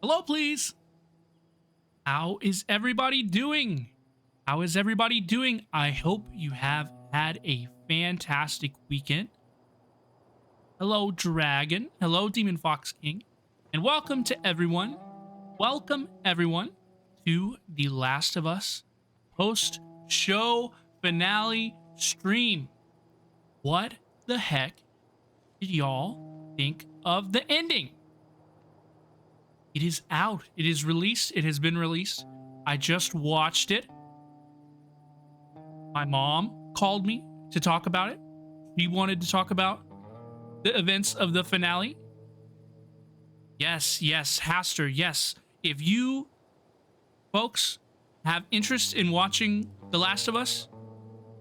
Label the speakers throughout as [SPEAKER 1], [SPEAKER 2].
[SPEAKER 1] Hello, please. How is everybody doing? How is everybody doing? I hope you have had a fantastic weekend. Hello, Dragon. Hello, Demon Fox King. And welcome to everyone. Welcome, everyone, to The Last of Us post-show finale stream. What the heck did y'all think of the ending? It is out. It is released. It has been released. I just watched it. My mom called me to talk about it. She wanted to talk about the events of the finale. Yes, Haster, yes. If you folks have interest in watching The Last of Us,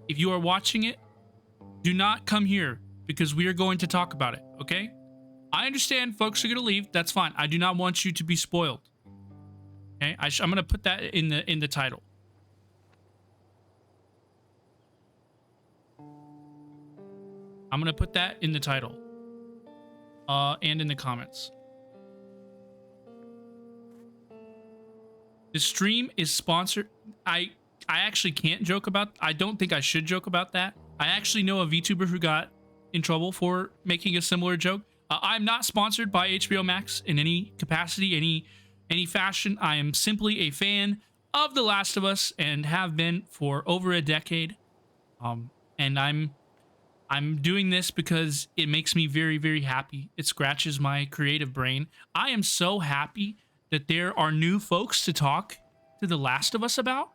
[SPEAKER 1] if you are watching it, do not come here because we are going to talk about it, okay? I understand folks are going to leave. That's fine. I do not want you to be spoiled. Okay? I'm going to put that in the title. I'm going to put that in the title. And in the comments. The stream is sponsored. I actually can't joke about. I don't think I should joke about that. I actually know a VTuber who got in trouble for making a similar joke. I'm not sponsored by HBO Max in any capacity, any fashion. I am simply a fan of The Last of Us and have been for over a decade. And I'm doing this because it makes me very, very happy. It scratches my creative brain. I am so happy that there are new folks to talk to The Last of Us about.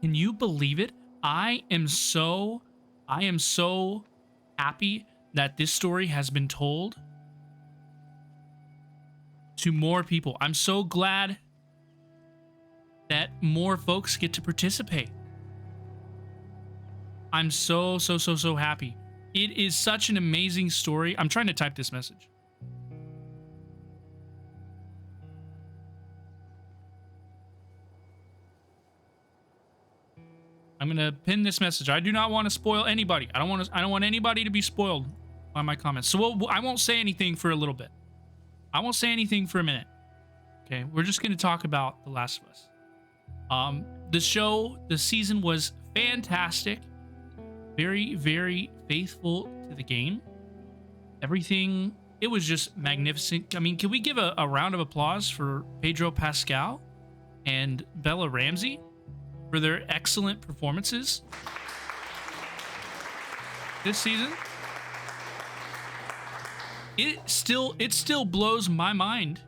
[SPEAKER 1] Can you believe it? I am so happy that this story has been told to more people. I'm so glad that more folks get to participate. I'm so happy. It is such an amazing story. I'm trying to type this message. I'm gonna pin this message. I do not want to spoil anybody. I don't want anybody to be spoiled by my comments. So I won't say anything for a little bit. I won't say anything for a minute. Okay, we're just gonna talk about The Last of Us. The season was fantastic. Very, very faithful to the game. Everything, it was just magnificent. I mean, can we give a round of applause for Pedro Pascal and Bella Ramsey for their excellent performances this season? It still blows my mind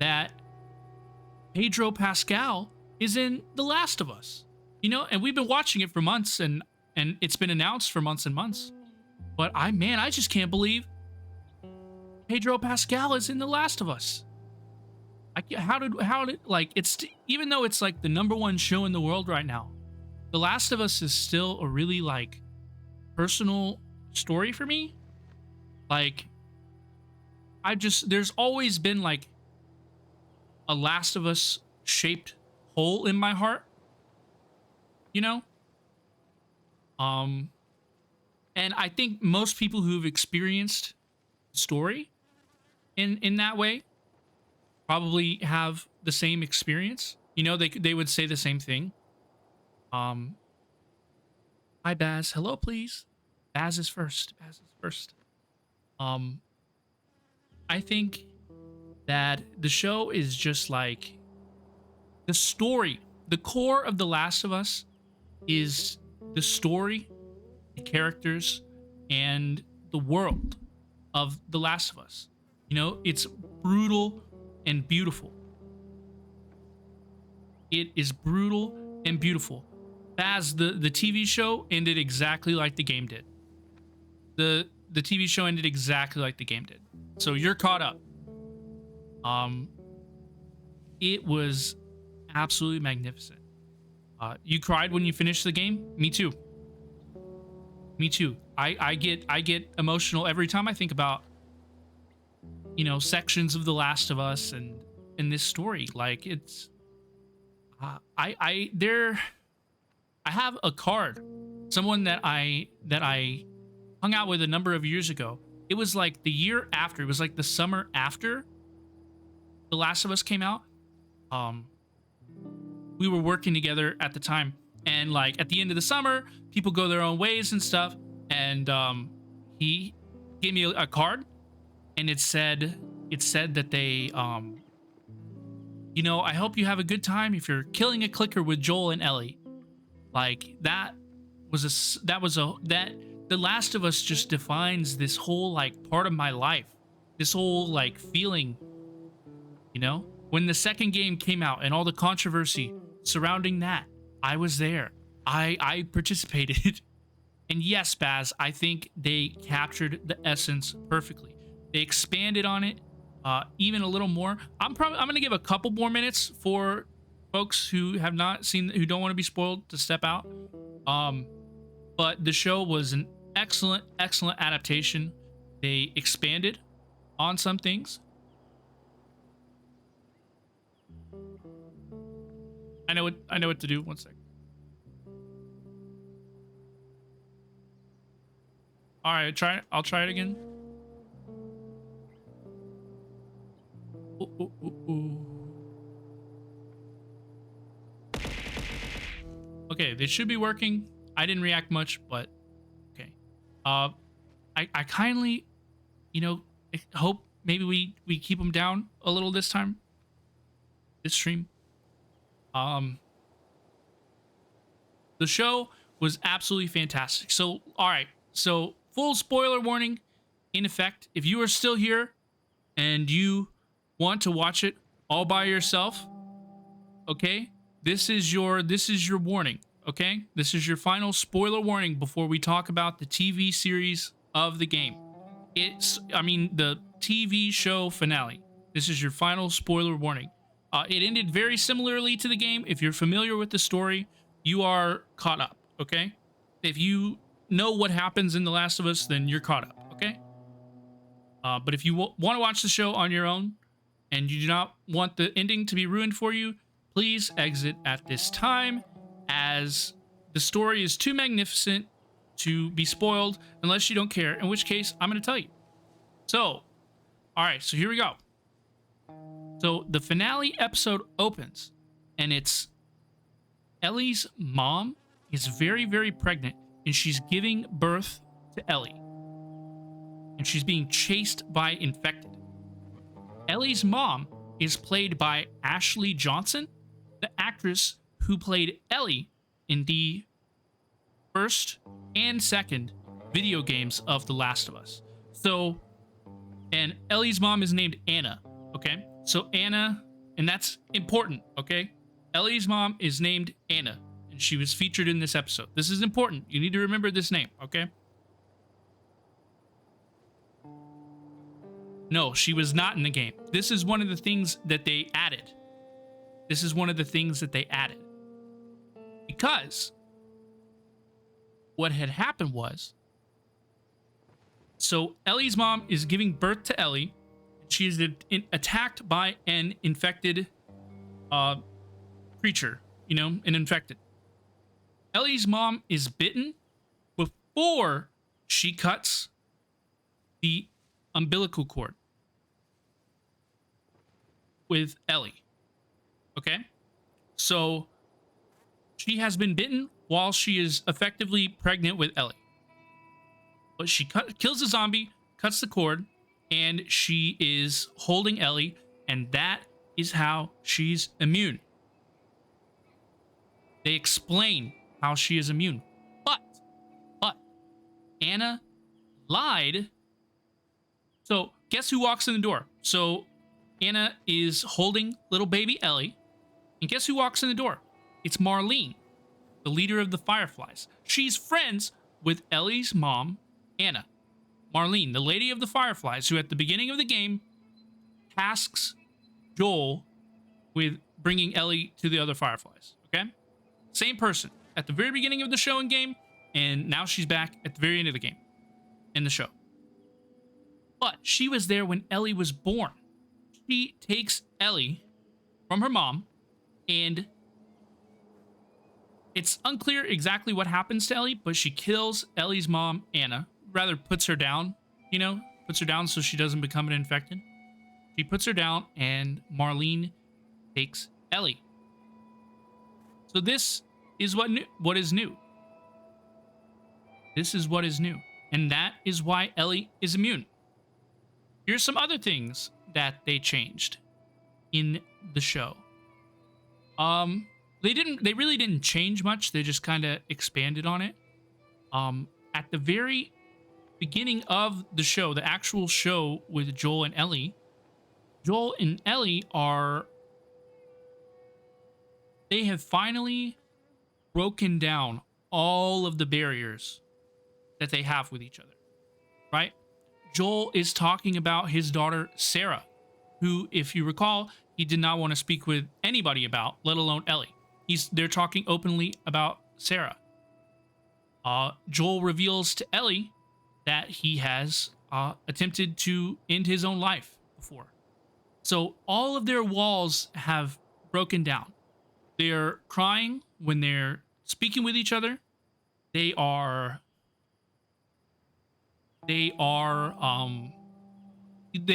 [SPEAKER 1] that Pedro Pascal is in The Last of Us. You know, and we've been watching it for months and it's been announced for months and months. But I just can't believe Pedro Pascal is in The Last of Us. How did like, it's, even though it's like the #1 show in the world right now, The Last of Us is still a really like personal story for me. Like, there's always been like a Last of Us shaped hole in my heart, you know? And I think most people who've experienced the story in that way probably have the same experience. You know, they would say the same thing. Hi, Baz. Hello, please. Baz is first. I think that the show is just like the story. The core of The Last of Us is the story, the characters, and the world of The Last of Us. You know, it's brutal and beautiful. It is brutal and beautiful. Baz, the TV show ended exactly like the game did. The TV show ended exactly like the game did. So you're caught up. It was absolutely magnificent. You cried when you finished the game? Me too. Me too. I get emotional every time I think about, you know, sections of The Last of Us and in this story. Like, it's I have a card, someone that I hung out with a number of years ago. It was like the year after, it was like the summer after The Last of Us came out, um, we were working together at the time, and like at the end of the summer, people go their own ways and stuff. And he gave me a card, and it said that they I hope you have a good time if you're killing a clicker with Joel and Ellie. Like that that The Last of Us just defines this whole like part of my life, this whole like feeling. When the second game came out and all the controversy surrounding that, I was there. I participated. And yes, Baz, I think they captured the essence perfectly. They expanded on it even a little more. I'm gonna give a couple more minutes for folks who have not seen, who don't want to be spoiled, to step out. But the show was an excellent adaptation. They expanded on some things. I know what to do. One second. All right, I'll try it again. Ooh, ooh, ooh, ooh. Okay, they should be working. I didn't react much, but okay. I kindly, hope maybe we keep them down a little this time. This stream. The show was absolutely fantastic. So, all right. So, full spoiler warning in effect. If you are still here and you want to watch it all by yourself, okay? This is your warning, okay? This is your final spoiler warning before we talk about the TV series of the game. The TV show finale. This is your final spoiler warning. It ended very similarly to the game. If you're familiar with the story, you are caught up, okay? If you know what happens in The Last of Us, then you're caught up, okay? But if you want to watch the show on your own and you do not want the ending to be ruined for you, please exit at this time, as the story is too magnificent to be spoiled unless you don't care, in which case I'm going to tell you. So, all right, so here we go. So the finale episode opens, and it's Ellie's mom is very, very pregnant, and she's giving birth to Ellie. And she's being chased by infected. Ellie's mom is played by Ashley Johnson, the actress who played Ellie in the first and second video games of The Last of Us. So, and Ellie's mom is named Anna, okay? So Anna, and that's important, okay? Ellie's mom is named Anna, and she was featured in this episode. This is important. You need to remember this name, okay? No, she was not in the game. This is one of the things that they added. Because what had happened was, so Ellie's mom is giving birth to Ellie. She is attacked by an infected creature, an infected. Ellie's mom is bitten before she cuts the umbilical cord with Ellie. Okay? So she has been bitten while she is effectively pregnant with Ellie. But she kills the zombie, cuts the cord, and she is holding Ellie, and that is how she's immune. They explain how she is immune. But Anna lied. So guess who walks in the door? So Anna is holding little baby Ellie, and guess who walks in the door? It's Marlene, the leader of the Fireflies. She's friends with Ellie's mom, Anna. Marlene, the lady of the Fireflies, who at the beginning of the game tasks Joel with bringing Ellie to the other Fireflies, okay? Same person at the very beginning of the show and game, and now she's back at the very end of the game in the show. But she was there when Ellie was born. She takes Ellie from her mom, and it's unclear exactly what happens to Ellie, but she kills Ellie's mom, Anna. Rather puts her down, puts her down so she doesn't become an infected. She puts her down, and Marlene takes Ellie. So this is what is new. This is what is new. And that is why Ellie is immune. Here's some other things that they changed in the show. They really didn't change much. They just kind of expanded on it. At the very beginning of the show, the actual show with Joel and Ellie they have finally broken down all of the barriers that they have with each other, right? Joel is talking about his daughter, Sarah, who, if you recall, he did not want to speak with anybody about, let alone Ellie. They're talking openly about Sarah. Joel reveals to Ellie that he has attempted to end his own life before. So all of their walls have broken down. They're crying when they're speaking with each other. They've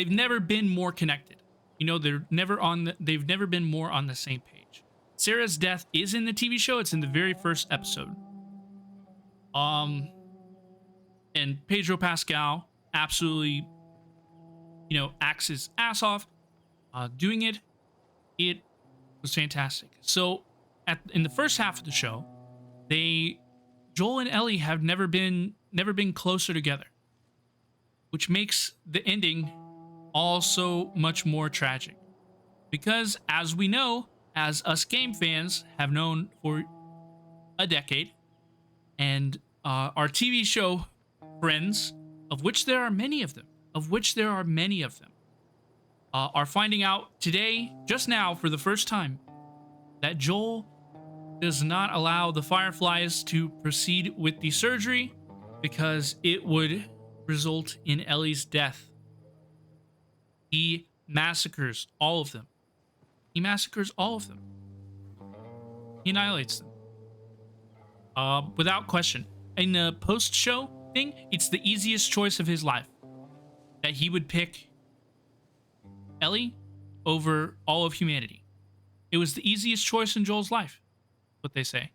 [SPEAKER 1] never been more connected. You know, they've never been more on the same page. Sarah's death is in the TV show. It's in the very first episode. And Pedro Pascal absolutely, acts his ass off doing it. It was fantastic. So in the first half of the show, Joel and Ellie have never been closer together, which makes the ending also much more tragic. Because as we know, as us game fans have known for a decade, and our TV show friends, of which there are many of them, are finding out today, just now, for the first time, that Joel does not allow the Fireflies to proceed with the surgery because it would result in Ellie's death. He massacres all of them. He annihilates them. Without question. In the post-show thing, it's the easiest choice of his life. That he would pick Ellie over all of humanity. It was the easiest choice in Joel's life, what they say.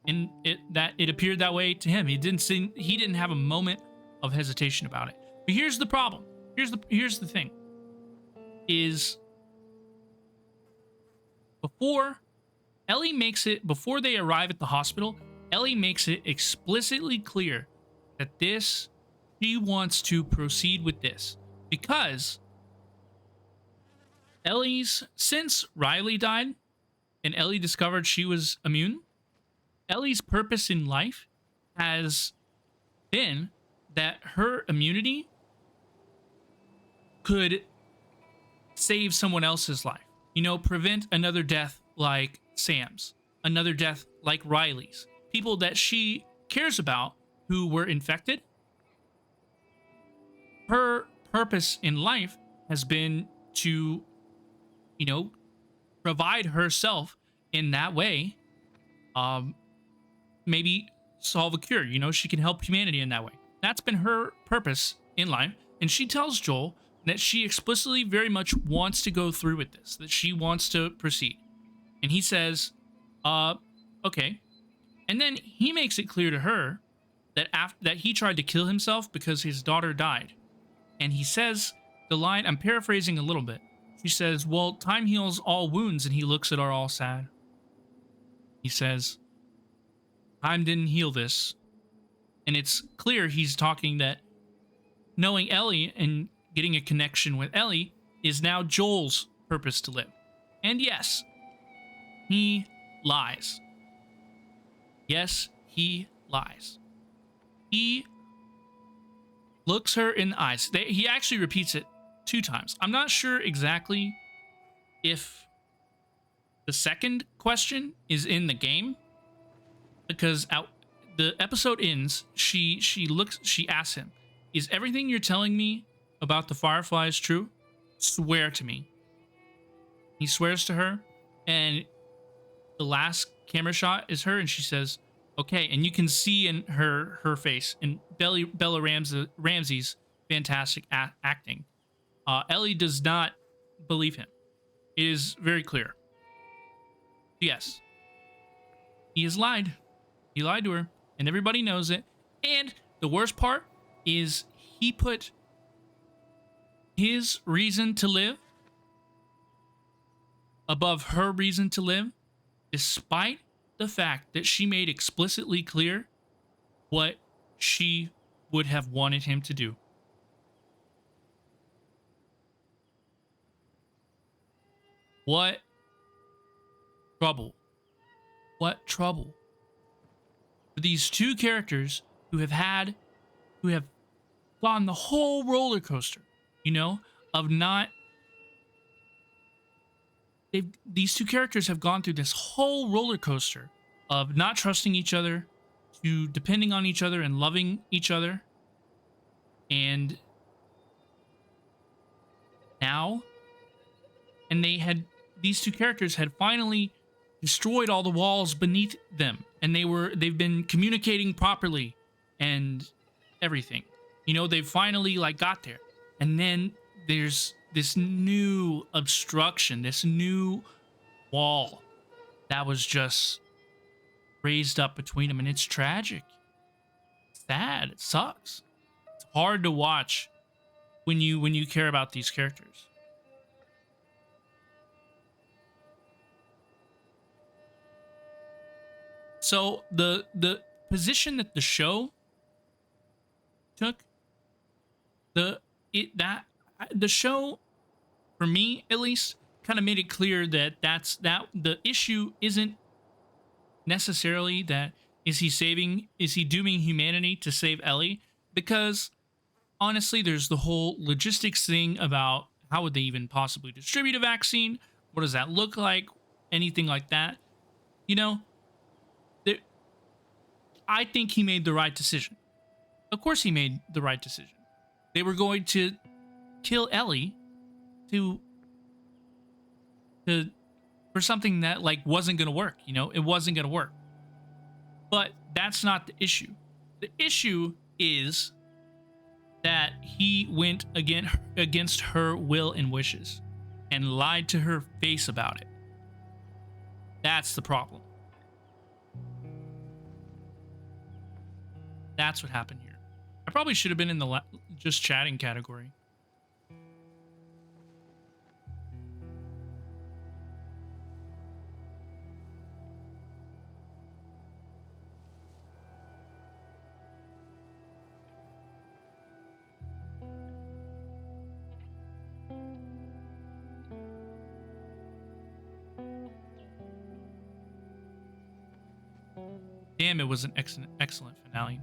[SPEAKER 1] And it appeared that way to him. He didn't have a moment of hesitation about it. But here's the problem. Here's the thing. Is before they arrive at the hospital, Ellie makes it explicitly clear that she wants to proceed with this. Because since Riley died and Ellie discovered she was immune, Ellie's purpose in life has been that her immunity could save someone else's life. Prevent another death like Sam's, another death like Riley's. People that she cares about who were infected. Her purpose in life has been to, provide herself in that way. Maybe solve a cure. She can help humanity in that way. That's been her purpose in life. And she tells Joel that she explicitly very much wants to go through with this, that she wants to proceed. And he says, okay. And then he makes it clear to her that that he tried to kill himself because his daughter died. And he says the line, I'm paraphrasing a little bit. She says, well, time heals all wounds, and he looks at her all sad. He says, time didn't heal this. And it's clear he's talking that knowing Ellie and getting a connection with Ellie is now Joel's purpose to live. And yes, he lies. Yes, he lies. He looks her in the eyes. He actually repeats it 2 times. I'm not sure exactly if the second question is in the game, because the episode ends, she asks him, is everything you're telling me about the Fireflies true? Swear to me. He swears to her, and the last camera shot is her, and she says, okay, and you can see in her face, and Bella Ramsey's fantastic acting. Ellie does not believe him. It is very clear. Yes, he has lied. He lied to her, and everybody knows it. And the worst part is he put his reason to live above her reason to live, despite the fact that she made explicitly clear what she would have wanted him to do. What trouble. What trouble. For these two characters who have gone the whole roller coaster, you know, of not... These two characters have gone through this whole roller coaster of not trusting each other, to depending on each other and loving each other. And now, and these two characters had finally destroyed all the walls beneath them, and they've been communicating properly and everything. You know, they finally like got there. And then there's this new obstruction, this new wall that was just raised up between them, and it's tragic. It's sad. It sucks. It's hard to watch when you care about these characters. So the position that the show took, the show, for me at least, kind of made it clear that the issue isn't necessarily that is he dooming humanity to save Ellie, because honestly there's the whole logistics thing about how would they even possibly distribute a vaccine, what does that look like, anything like that. You know, I think he made the right decision. Of course he made the right decision. They were going to kill Ellie for something that like wasn't going to work, you know? It wasn't going to work. But that's not the issue. The issue is that he went against her will and wishes and lied to her face about it. That's the problem. That's what happened here. I probably should have been in the just chatting category. Damn, it was an excellent finale.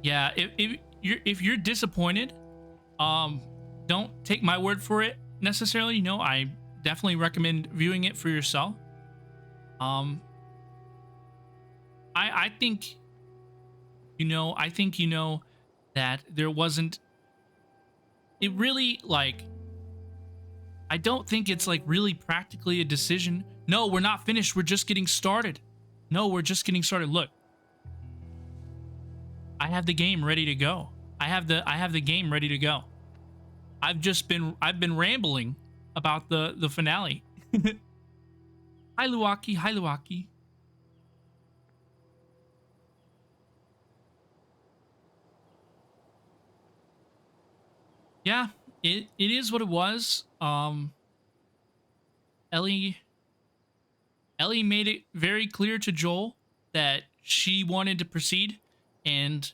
[SPEAKER 1] Yeah, if you're disappointed, don't take my word for it necessarily. You know, I definitely recommend viewing it for yourself. I think that there wasn't. It really like. I don't think it's like really practically a decision. No, we're not finished. We're just getting started. No, we're just getting started. Look. I have the game ready to go. I have the game ready to go. I've been rambling about the finale. Hi Luaki, hi Luaki. Yeah, it is what it was. Ellie made it very clear to Joel that she wanted to proceed, and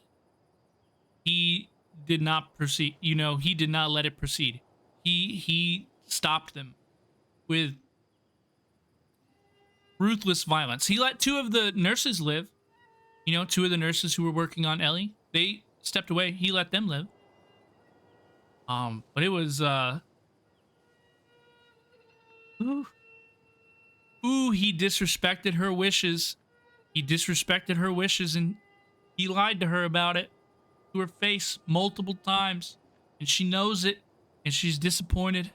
[SPEAKER 1] he did not proceed. You know, he did not let it proceed. He stopped them with ruthless violence. He let two of the nurses live. You know, two of the nurses who were working on Ellie. They stepped away. He let them live. But it was he disrespected her wishes. He disrespected her wishes, and he lied to her about it to her face multiple times, and she knows it, and she's disappointed.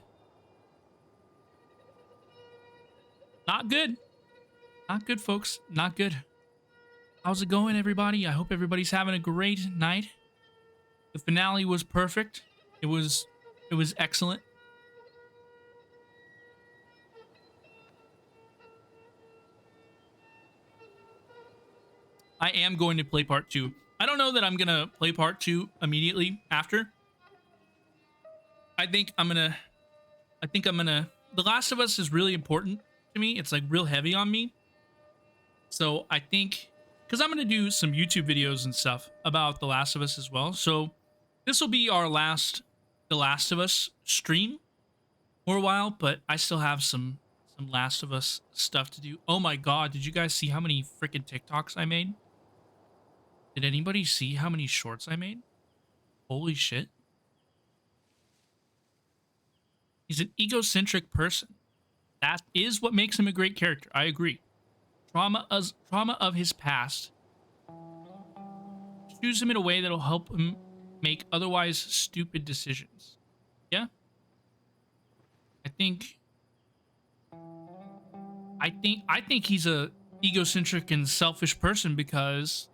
[SPEAKER 1] Not good. Not good, folks. Not good. How's it going, everybody? I hope everybody's having a great night. The finale was perfect. It was excellent. I am going to play part 2. I don't know that I'm gonna play part 2 immediately after. I think I'm gonna The Last of Us is really important to me. It's like real heavy on me. So I think, because I'm gonna do some YouTube videos and stuff about The Last of Us as well. So this will be our last The Last of Us stream for a while, but I still have some Last of Us stuff to do. Oh my god, did you guys see how many freaking TikToks I made? Did anybody see how many shorts I made? Holy shit. He's an egocentric person. That is what makes him a great character. I agree. Trauma of his past. Choose him in a way that'll help him make otherwise stupid decisions. Yeah? I think he's a egocentric and selfish person because,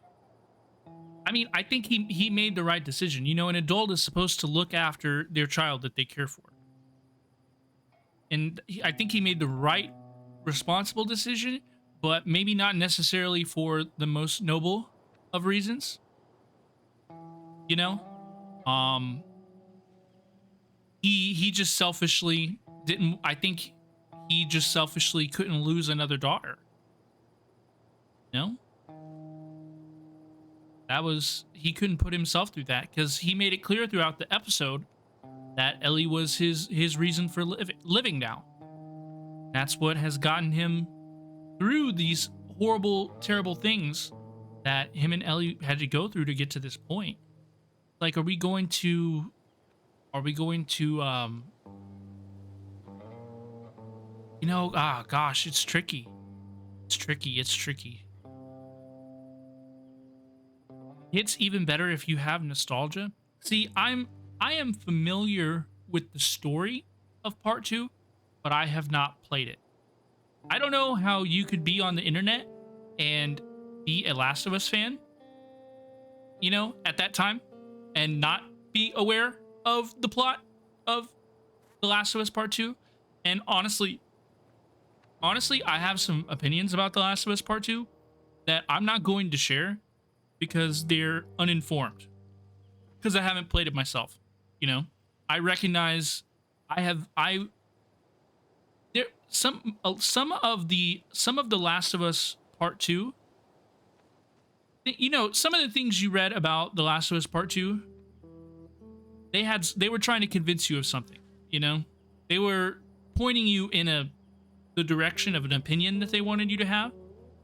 [SPEAKER 1] I mean, I think he made the right decision. You know, an adult is supposed to look after their child that they care for. And I think he made the right, responsible decision, but maybe not necessarily for the most noble of reasons. You know? He just selfishly didn't, I think he just selfishly couldn't lose another daughter. You know? He couldn't put himself through that because he made it clear throughout the episode that Ellie was his reason for living now. That's what has gotten him through these horrible, terrible things that him and Ellie had to go through to get to this point. Like, are we going to you know, gosh, it's tricky. It's tricky. It's even better if you have nostalgia. See, I am familiar with the story of part 2, but I have not played it. I don't know how you could be on the internet and be a Last of Us fan, you know, at that time, and not be aware of the plot of The Last of Us Part 2. And honestly, I have some opinions about The Last of Us Part 2 that I'm not going to share because they're uninformed. Because I haven't played it myself, you know. I recognize some of the Last of Us Part 2. You know, some of the things you read about The Last of Us Part 2, they were trying to convince you of something, you know. They were pointing you in the direction of an opinion that they wanted you to have,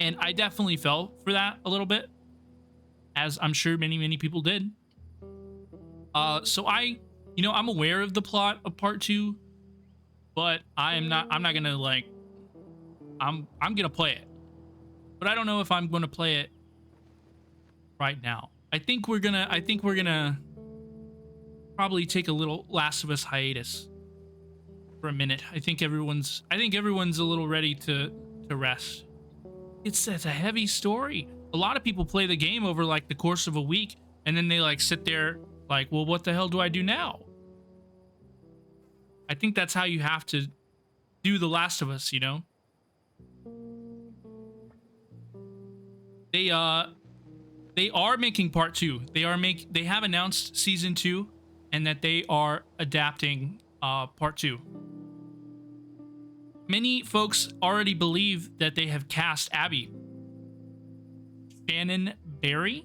[SPEAKER 1] and I definitely fell for that a little bit, as I'm sure many people did. So I'm aware of the plot of part 2, but I'm not gonna like, I'm gonna play it, but I don't know if I'm gonna play it right now. I think we're gonna probably take a little Last of Us hiatus for a minute. I think everyone's a little ready to rest. It's a heavy story. A lot of people play the game over like the course of a week, and then they like sit there like, well, what the hell do I do now? I think that's how you have to do The Last of Us, you know? They are making part 2. They have announced season 2, and that they are adapting part 2. Many folks already believe that they have cast Abby. Shannon Barry.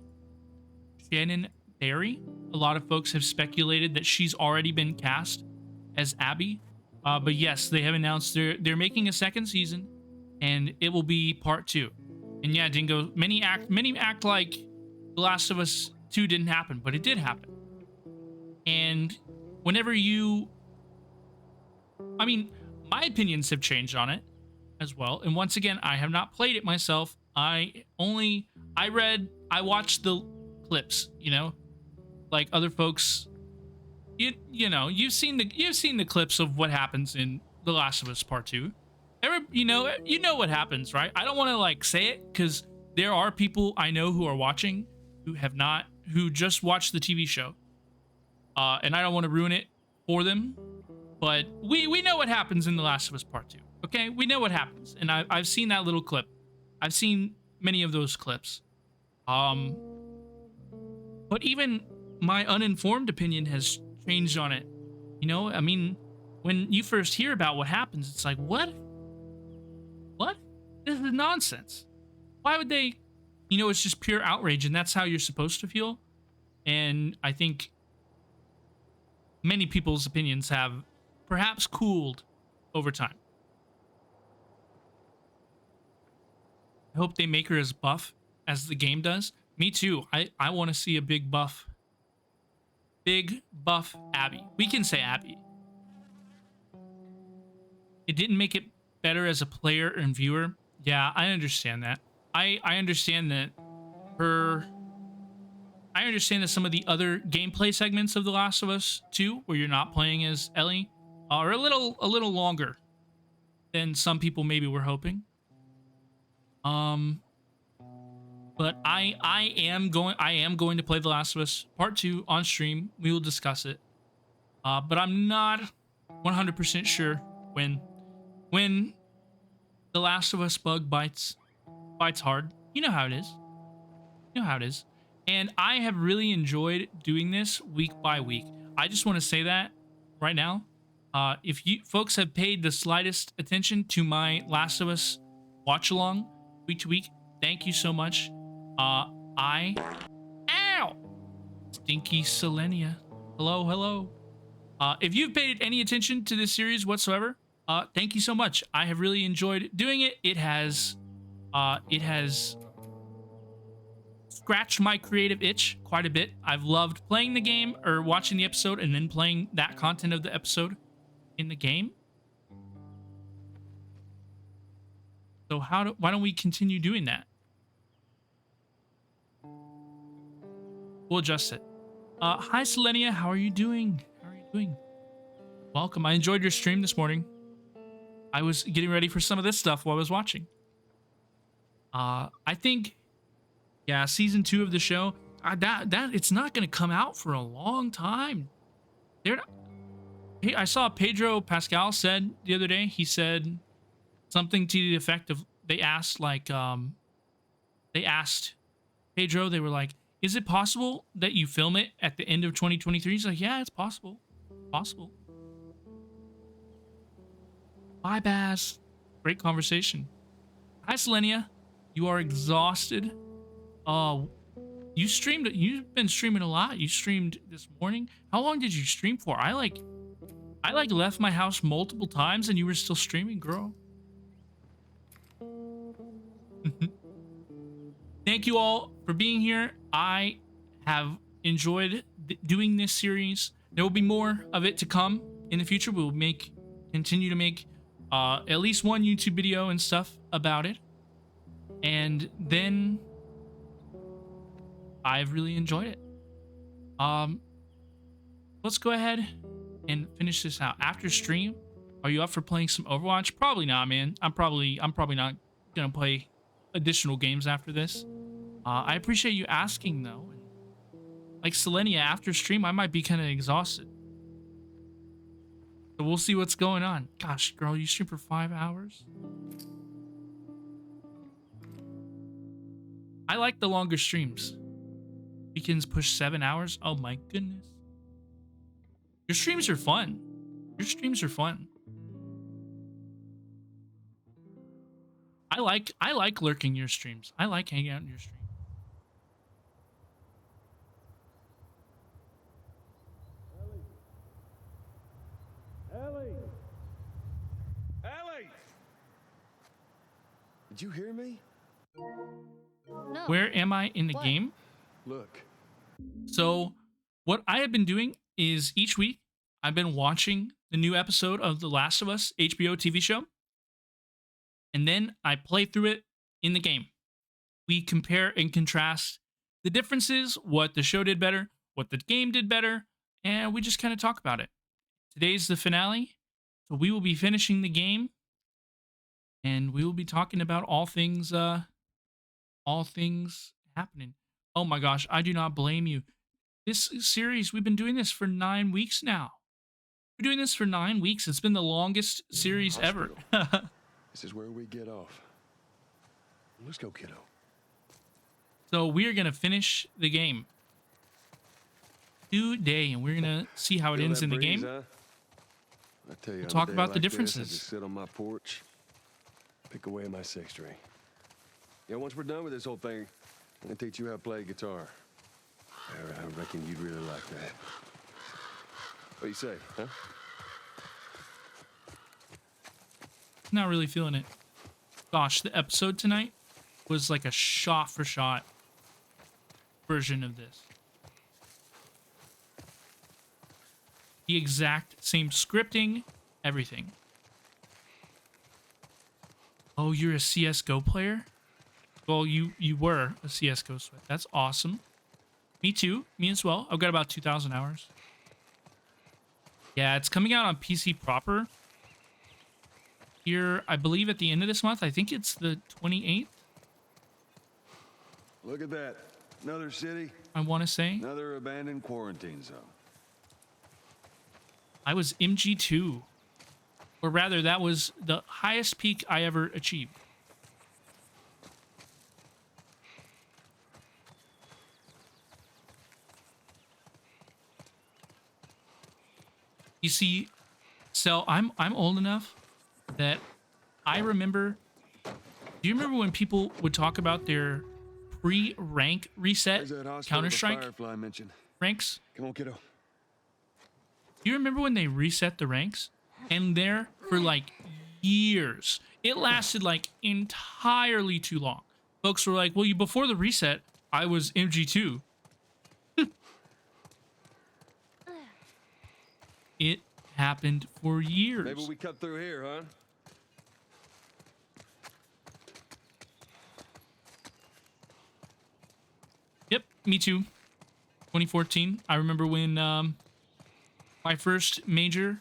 [SPEAKER 1] A lot of folks have speculated that she's already been cast as Abby. But yes, they have announced they're making a second season, and it will be part 2. And yeah, Dingo, many act like The Last of Us 2 didn't happen, but it did happen. And whenever my opinions have changed on it as well. And once again, I have not played it myself. I watched the clips, you know, like other folks. You know, you've seen the clips of what happens in The Last of Us Part 2. You know what happens, right? I don't want to like say it because there are people I know who are watching who just watched the TV show, and I don't want to ruin it for them. But we know what happens in The Last of Us Part 2. Okay, we know what happens, and I've seen that little clip. I've seen many of those clips. But even my uninformed opinion has changed on it. You know, I mean, when you first hear about what happens, it's like, what? What? This is nonsense. Why would they? You know, it's just pure outrage, and that's how you're supposed to feel. And I think many people's opinions have perhaps cooled over time. I hope they make her as buff as the game does. Me too. I want to see a big buff. Big buff Abby. We can say Abby. It didn't make it better as a player and viewer. Yeah, I understand that. I understand that I understand that some of the other gameplay segments of The Last of Us 2, where you're not playing as Ellie, are a little longer than some people maybe were hoping. But I am going to play The Last of Us Part 2 on stream. We will discuss it. But I'm not 100% sure when The Last of Us bug bites hard. You know how it is. You know how it is. And I have really enjoyed doing this week by week. I just want to say that right now. If you folks have paid the slightest attention to my Last of Us watch along week to week, thank you so much. Ow! Stinky Selenia. Hello. If you've paid any attention to this series whatsoever, thank you so much. I have really enjoyed doing it. It has scratched my creative itch quite a bit. I've loved playing the game or watching the episode and then playing that content of the episode in the game. So why don't we continue doing that? We'll adjust it. Hi Selenia, how are you doing? Welcome. I enjoyed your stream this morning. I was getting ready for some of this stuff while I was watching. I think, yeah, season 2 of the show, that it's not going to come out for a long time. I saw Pedro Pascal said the other day. He said something to the effect of they asked Pedro. They were like, "Is it possible that you film it at the end of 2023?" He's like, "Yeah, it's possible. Possible." Bye, Baz. Great conversation. Hi, Selenia. You are exhausted. You've been streaming a lot. You streamed this morning. How long did you stream for? I left my house multiple times and you were still streaming, girl. Thank you all for being here. I have enjoyed doing this series. There will be more of it to come in the future. We will continue to make at least one YouTube video and stuff about it. And then I've really enjoyed it. Let's go ahead and finish this out. After stream, are you up for playing some Overwatch? Probably not, man. I'm probably not gonna play additional games after this. I appreciate you asking though. Like Selenia, after stream, I might be kind of exhausted. So we'll see what's going on. Gosh, girl, you stream for 5 hours? I like the longer streams. Weekends push 7 hours. Oh my goodness. Your streams are fun. Your streams are fun. I like lurking your streams. I like hanging out in your stream.
[SPEAKER 2] Ellie! Ellie! Did you hear me?
[SPEAKER 3] No.
[SPEAKER 1] Where am I in the game?
[SPEAKER 2] Look.
[SPEAKER 1] So what I have been doing is each week I've been watching the new episode of The Last of Us HBO TV show. And then I play through it in the game. We compare and contrast the differences, what the show did better, what the game did better, and we just kind of talk about it. Today's the finale, so we will be finishing the game, and we will be talking about all things happening. Oh my gosh, I do not blame you. this series, we've been doing this for 9 weeks now. We're doing this for 9 weeks. It's been the longest series ever.
[SPEAKER 2] This is where we get off. Let's go, kiddo.
[SPEAKER 1] So we're going to finish the game today, and we're going to see how it
[SPEAKER 2] Feel
[SPEAKER 1] ends
[SPEAKER 2] that
[SPEAKER 1] in the
[SPEAKER 2] breeze,
[SPEAKER 1] game.
[SPEAKER 2] huh? I tell you,
[SPEAKER 1] We'll
[SPEAKER 2] on a
[SPEAKER 1] talk
[SPEAKER 2] day
[SPEAKER 1] about the
[SPEAKER 2] like this, I
[SPEAKER 1] differences.
[SPEAKER 2] just sit on my porch, pick away at my six string. Yeah, once we're done with this whole thing, I'm gonna teach you how to play guitar. I reckon you'd really like that. What do you say, huh?
[SPEAKER 1] Not really feeling it. Gosh, the episode tonight was like a shot for shot version of this. The exact same scripting, everything. Oh, you're a CSGO player? Well, you were a CSGO sweat. That's awesome. Me too. Me as well. I've got about 2,000 hours. Yeah, it's coming out on PC proper. Here, I believe at the end of this month. I think it's the 28th.
[SPEAKER 2] Look at that. Another city,
[SPEAKER 1] I want to say.
[SPEAKER 2] another abandoned quarantine zone.
[SPEAKER 1] I was MG2. Or rather, that was the highest peak I ever achieved. You see, so I'm old enough that I remember. Do you remember when people would talk about their pre-rank reset
[SPEAKER 2] There's that hospital the
[SPEAKER 1] Counter-Strike
[SPEAKER 2] Firefly mentioned.
[SPEAKER 1] ranks?
[SPEAKER 2] Come on, kiddo.
[SPEAKER 1] Do you remember when they reset the ranks? And there for like years. It lasted like entirely too long. Folks were like, well, you before the reset, I was MG2. It happened for years.
[SPEAKER 2] Maybe we cut through here, huh?
[SPEAKER 1] Yep, me too. 2014. I remember when my first major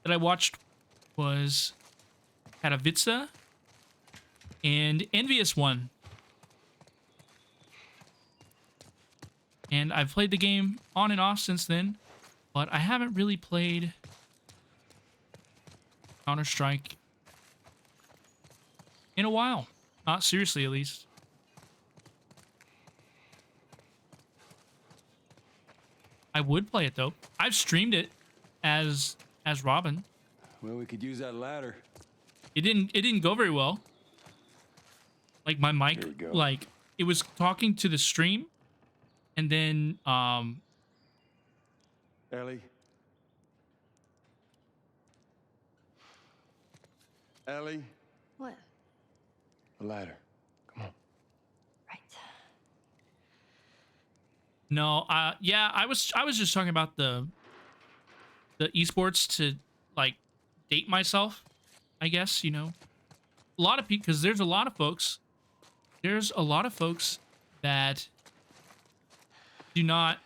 [SPEAKER 1] that I watched was Katowice and Envious One. And I've played the game on and off since then, but I haven't really played Counter-Strike in a while. Not seriously, at least. I would play it though. I've streamed it as Robin.
[SPEAKER 2] Well, we could use that ladder.
[SPEAKER 1] It didn't go very well. Like my mic,
[SPEAKER 2] Here we go.
[SPEAKER 1] like it was talking to the stream, and then
[SPEAKER 2] Ellie. Ellie.
[SPEAKER 3] What?
[SPEAKER 2] The ladder. Come on.
[SPEAKER 3] Right.
[SPEAKER 1] no, yeah, I was just talking about the esports to like date myself, I guess, you know. A lot of people, because there's a lot of folks that do not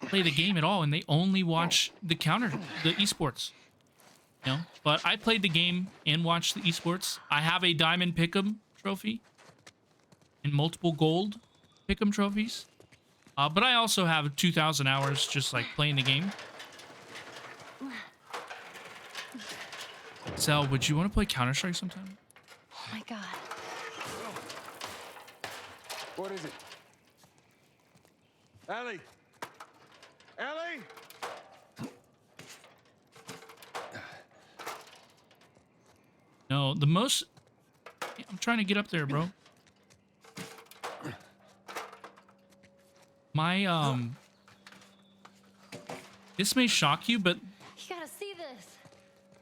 [SPEAKER 1] play the game at all, and they only watch the esports. You know, but I played the game and watched the esports. I have a diamond pick'em trophy and multiple gold pick'em trophies. But I also have 2,000 hours just like playing the game. Sal, would you want to play Counter-Strike sometime?
[SPEAKER 3] Oh my god.
[SPEAKER 2] What is it? Ellie. Ellie.
[SPEAKER 1] No, the most... I'm trying to get up there, bro. My, this may shock you, but
[SPEAKER 3] You gotta see this.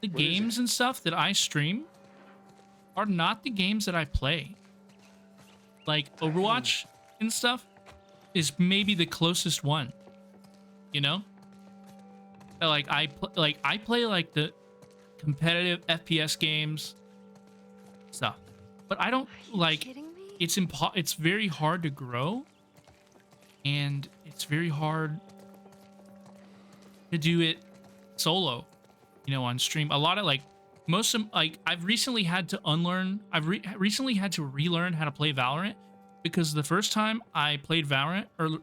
[SPEAKER 1] the
[SPEAKER 2] What is
[SPEAKER 1] games and stuff that I stream are not the games that I play. Like, Overwatch and stuff is maybe the closest one. You know? Like, I play, like, the competitive FPS games stuff. But I don't,
[SPEAKER 3] Are you
[SPEAKER 1] like...
[SPEAKER 3] kidding me?
[SPEAKER 1] It's very hard to grow, and it's very hard to do it solo, you know, on stream. A lot of like I've recently had to recently had to relearn how to play Valorant, because the first time I played Valorant, or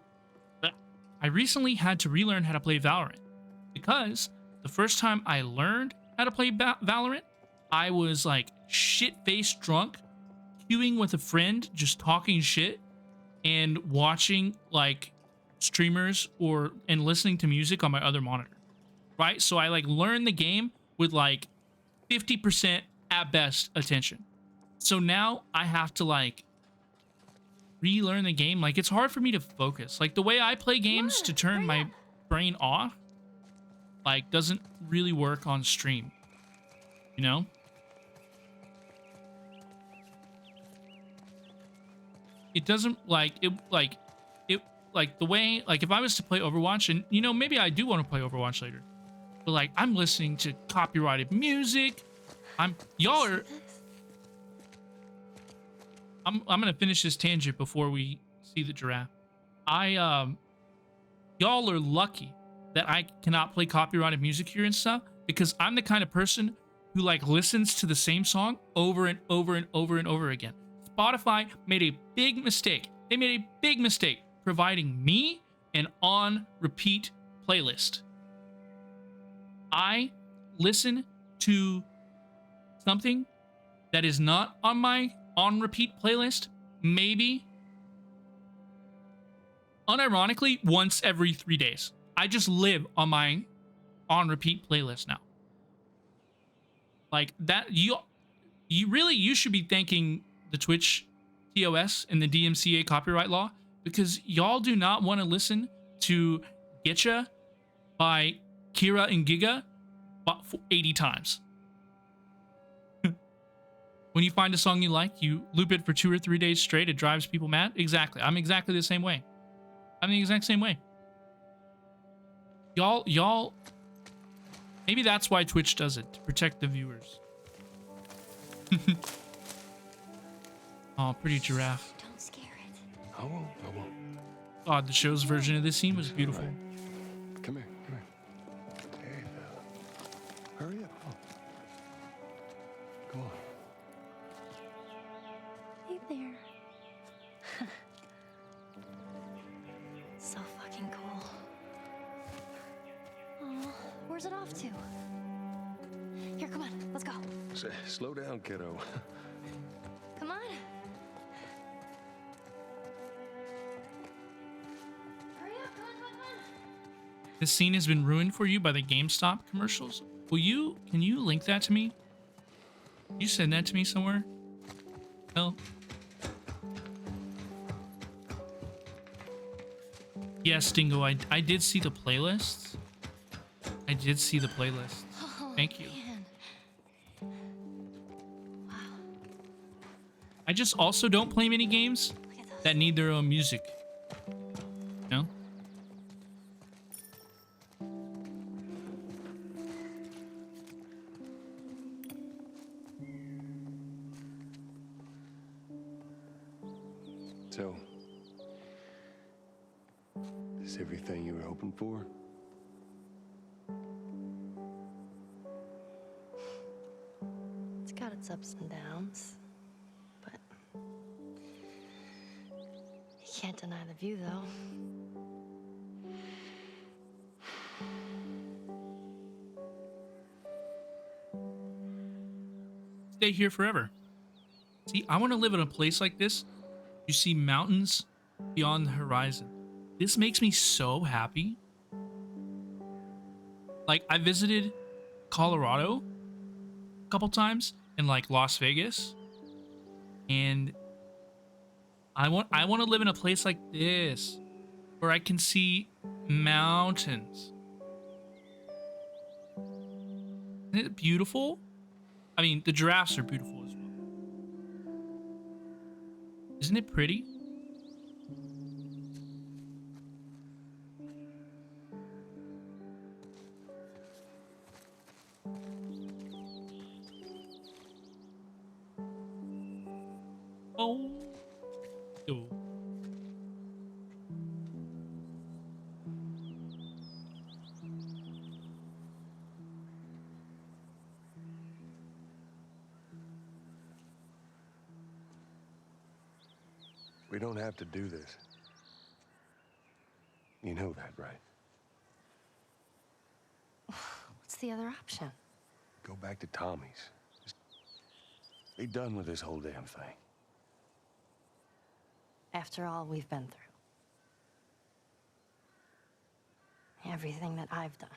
[SPEAKER 1] I recently had to relearn how to play Valorant because the first time I learned how to play Valorant, I was like shit-faced drunk, queuing with a friend, just talking shit and watching like streamers and listening to music on my other monitor. Right? So I like learned the game with like 50% at best attention. So now I have to like relearn the game. Like it's hard for me to focus. Like the way I play games to turn my brain off like doesn't really work on stream. You know? It doesn't like it like the way like if I was to play Overwatch, and you know, maybe I do want to play Overwatch later. But like I'm listening to copyrighted music. I'm gonna finish this tangent before we see the giraffe. Y'all are lucky that I cannot play copyrighted music here and stuff, because I'm the kind of person who like listens to the same song over and over and over and over again. Spotify made a big mistake. They made a big mistake providing me an on repeat playlist. I listen to something that is not on my on repeat playlist, maybe unironically once every 3 days. I just live on my on repeat playlist now. Like that, you should be thanking the Twitch TOS and the DMCA copyright law, because y'all do not want to listen to Getcha by Kira and Giga 80 times. When you find a song you like, you loop it for 2 or 3 days straight. It drives people mad. Exactly. I'm exactly the same way. I'm the exact same way. Y'all, maybe that's why Twitch does it, to protect the viewers. Oh, pretty giraffe.
[SPEAKER 3] Don't scare it.
[SPEAKER 2] I won't.
[SPEAKER 1] God, the show's version of this scene was beautiful.
[SPEAKER 2] Right. Come here. Hey, fella. Hurry up. Come on.
[SPEAKER 3] Hey there. So fucking cool. Oh, where's it off to? Here, come on, let's go.
[SPEAKER 2] Slow down, kiddo.
[SPEAKER 3] Come on. Hurry up, come on.
[SPEAKER 1] This scene has been ruined for you by the GameStop commercials. Can you link that to me? Can you send that to me somewhere? No. Yes, Dingo, I did see the playlists. I did see the playlist.
[SPEAKER 3] Oh,
[SPEAKER 1] Thank you.
[SPEAKER 3] Man. Wow.
[SPEAKER 1] I just also don't play many games
[SPEAKER 3] Look at those.
[SPEAKER 1] that need their own music. No?
[SPEAKER 2] So, is everything you were hoping for?
[SPEAKER 3] It's got its ups and downs, but you can't deny the view, though.
[SPEAKER 1] Stay here forever. See, I want to live in a place like this. You see mountains beyond the horizon. This makes me so happy. Like, I visited Colorado a couple times and like Las Vegas, and I want to live in a place like this where I can see mountains. Isn't it beautiful? I mean, the giraffes are beautiful as well. Isn't it pretty? Oh. Yo.
[SPEAKER 2] We don't have to do this. You know that, right?
[SPEAKER 3] What's the other option?
[SPEAKER 2] Go back to Tommy's. Just be done with this whole damn thing.
[SPEAKER 3] After all we've been through. Everything that I've done.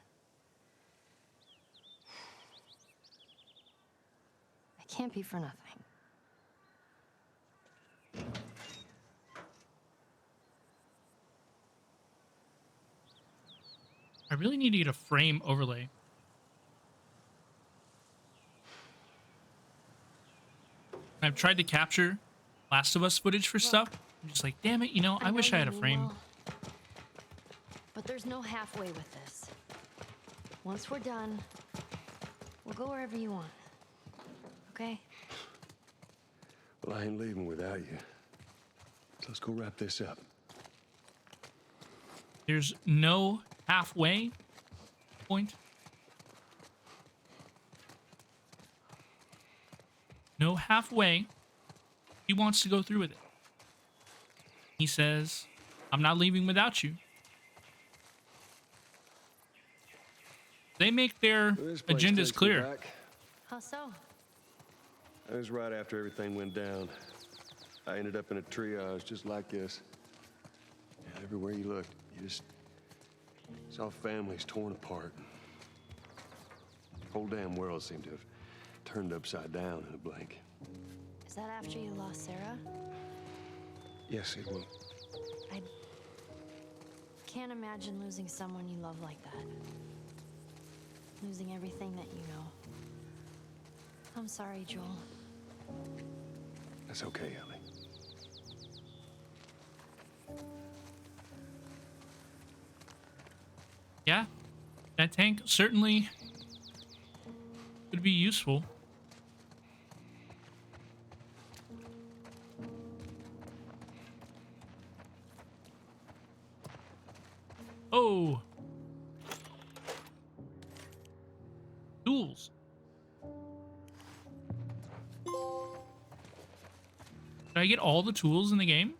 [SPEAKER 3] It can't be for nothing.
[SPEAKER 1] I really need to get a frame overlay. I've tried to capture Last of Us footage for stuff. I'm just like, damn it, you know, I wish I had a frame.
[SPEAKER 3] Well, but there's no halfway with this. Once we're done, we'll go wherever you want. Okay?
[SPEAKER 2] Well, I ain't leaving without you. So let's go wrap this up.
[SPEAKER 1] There's no halfway point. No halfway. He wants to go through with it. He says, I'm not leaving without you. They make their
[SPEAKER 2] This place
[SPEAKER 1] agendas
[SPEAKER 2] takes me
[SPEAKER 1] clear.
[SPEAKER 2] back.
[SPEAKER 3] How so?
[SPEAKER 2] It was right after everything went down. I ended up in a triage just like this. And everywhere you looked, you just saw families torn apart. The whole damn world seemed to have turned upside down in a blink.
[SPEAKER 3] Is that after you lost Sarah?
[SPEAKER 2] Yes, it will.
[SPEAKER 3] I can't imagine losing someone you love like that. Losing everything that you know. I'm sorry, Joel.
[SPEAKER 2] That's okay, Ellie.
[SPEAKER 1] Yeah, that tank certainly could be useful. Oh. Tools. Did I get all the tools in the game?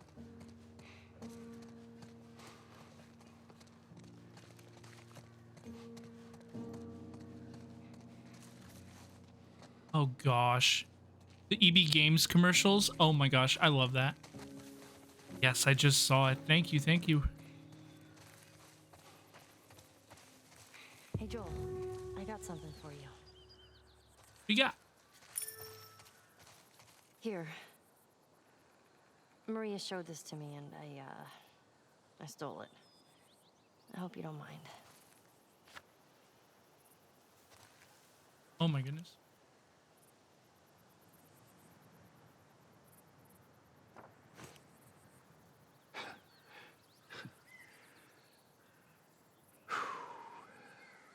[SPEAKER 1] Oh gosh. The EB Games commercials. Oh my gosh, I love that. Yes, I just saw it. Thank you, thank you.
[SPEAKER 3] Hey, Joel. I got something for you.
[SPEAKER 1] What you got?
[SPEAKER 3] Here. Maria showed this to me, and I stole it. I hope you don't mind.
[SPEAKER 1] Oh my goodness.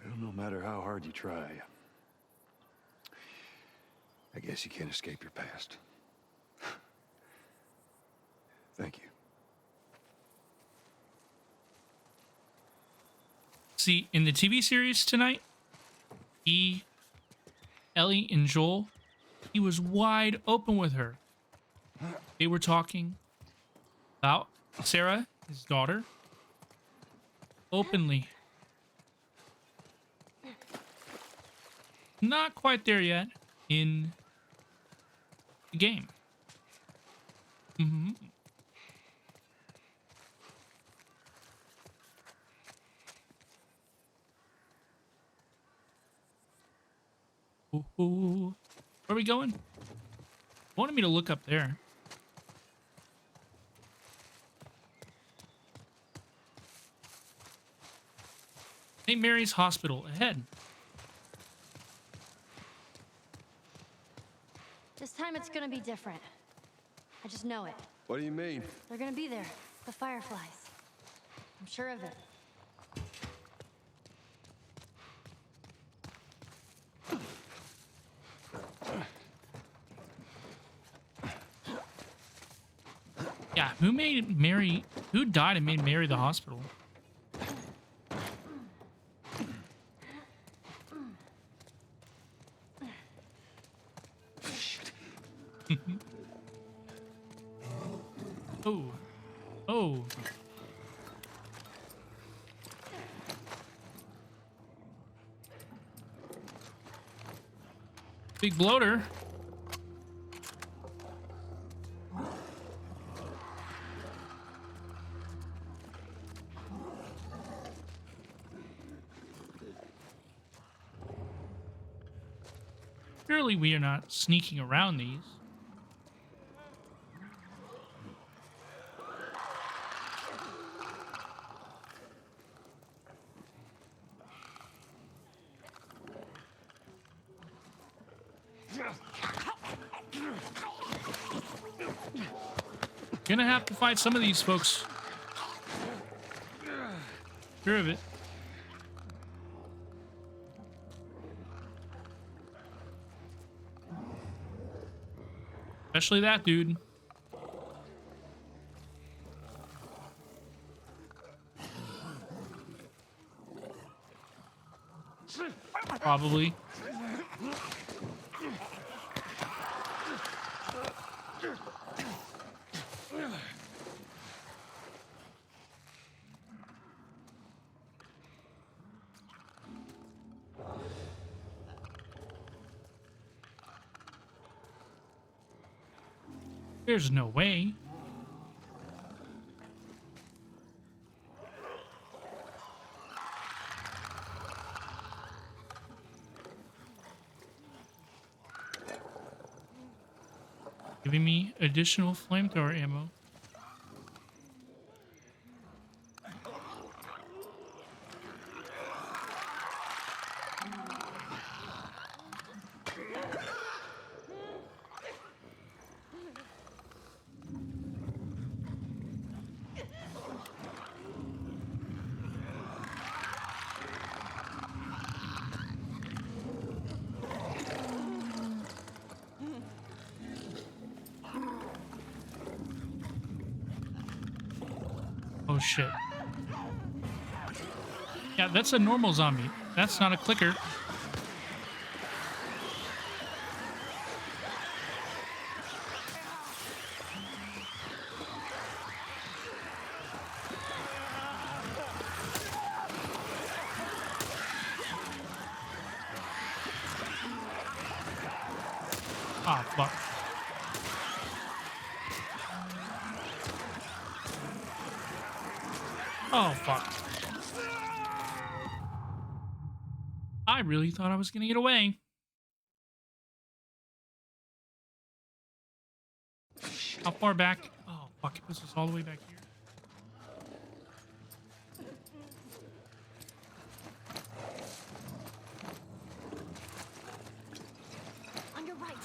[SPEAKER 2] Well, no matter how hard you try, I guess you can't escape your past. Thank you.
[SPEAKER 1] See, in the TV series tonight, Ellie and Joel, he was wide open with her. They were talking about Sarah, his daughter, openly. Not quite there yet in the game. Mm-hmm. Ooh. Where are we going? Wanted me to look up there. St. Mary's Hospital ahead.
[SPEAKER 3] This time it's gonna be different. I just know it.
[SPEAKER 2] What do you mean?
[SPEAKER 3] They're gonna be there. The Fireflies. I'm sure of it.
[SPEAKER 1] Yeah, who made Mary... Who died and made Mary the hospital? Oh. Oh. Big bloater. Surely we are not sneaking around these. Gonna have to fight some of these folks. Sure of it. Especially that dude. Probably. There's no way. Giving me additional flamethrower ammo. Oh shit. Yeah, that's a normal zombie. That's not a clicker. Ah, fuck. Oh, fuck. I really thought I was gonna get away. How far back? Oh, fuck. It puts us all the way back here.
[SPEAKER 3] On your right.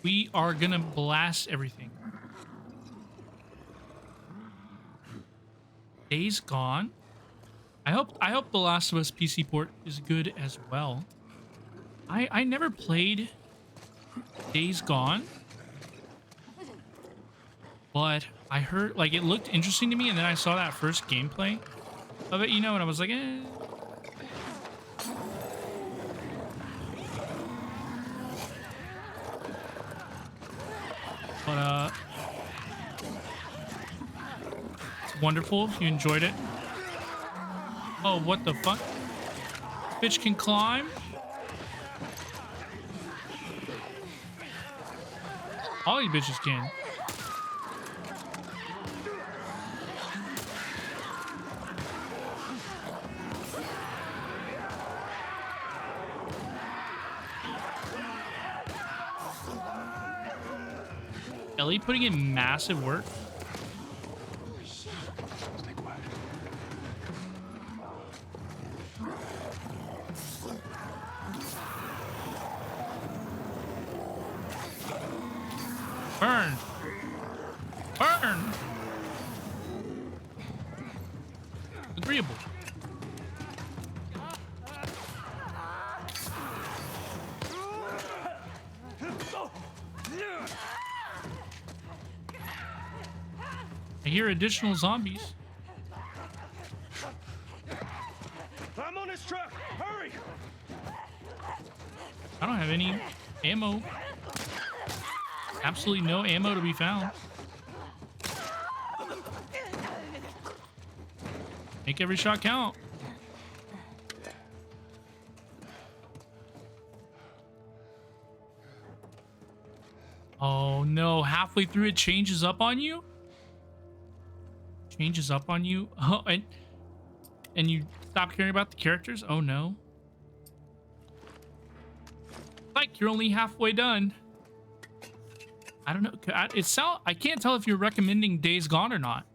[SPEAKER 1] We are gonna blast everything. Days Gone. I hope The Last of Us PC port is good as well. I never played Days Gone, but I heard like it looked interesting to me, and then I saw that first gameplay of it, you know, and I was like, eh. But it's wonderful. You enjoyed it. Oh, what the fuck? Bitch can climb? All you bitches can. Ellie putting in massive work. Burn! Burn! Agreeable. I hear additional zombies.
[SPEAKER 2] I'm on this truck! Hurry!
[SPEAKER 1] I don't have any ammo. Absolutely no ammo to be found. Make every shot count. Oh no, halfway through it changes up on you? Changes up on you? Oh, and you stop caring about the characters? Oh no. Like you're only halfway done. I don't know. I can't tell if you're recommending Days Gone or not.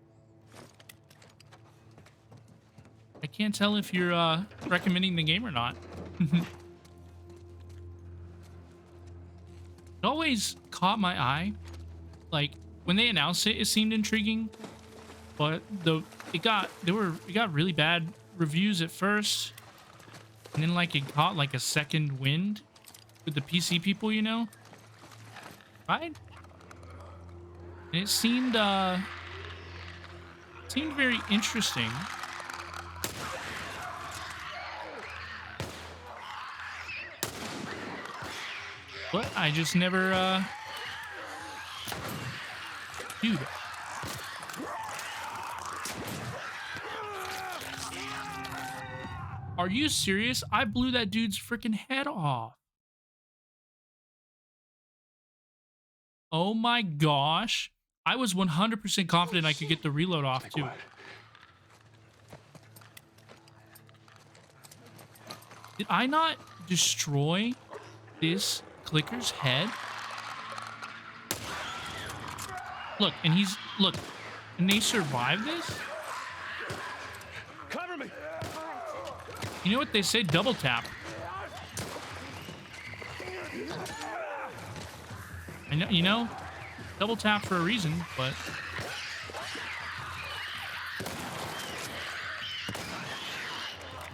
[SPEAKER 1] I can't tell if you're recommending the game or not. It always caught my eye. Like when they announced it, it seemed intriguing, but it got really bad reviews at first, and then like it caught like a second wind with the PC people, you know, right? And it seemed very interesting. But I just never, dude. Are you serious? I blew that dude's freaking head off. Oh my gosh. I was 100% confident I could get the reload off too. Did I not destroy this clicker's head? Look, and they survived this?
[SPEAKER 2] Cover me.
[SPEAKER 1] You know what they say? Double tap. I know, you know, double tap for a reason, but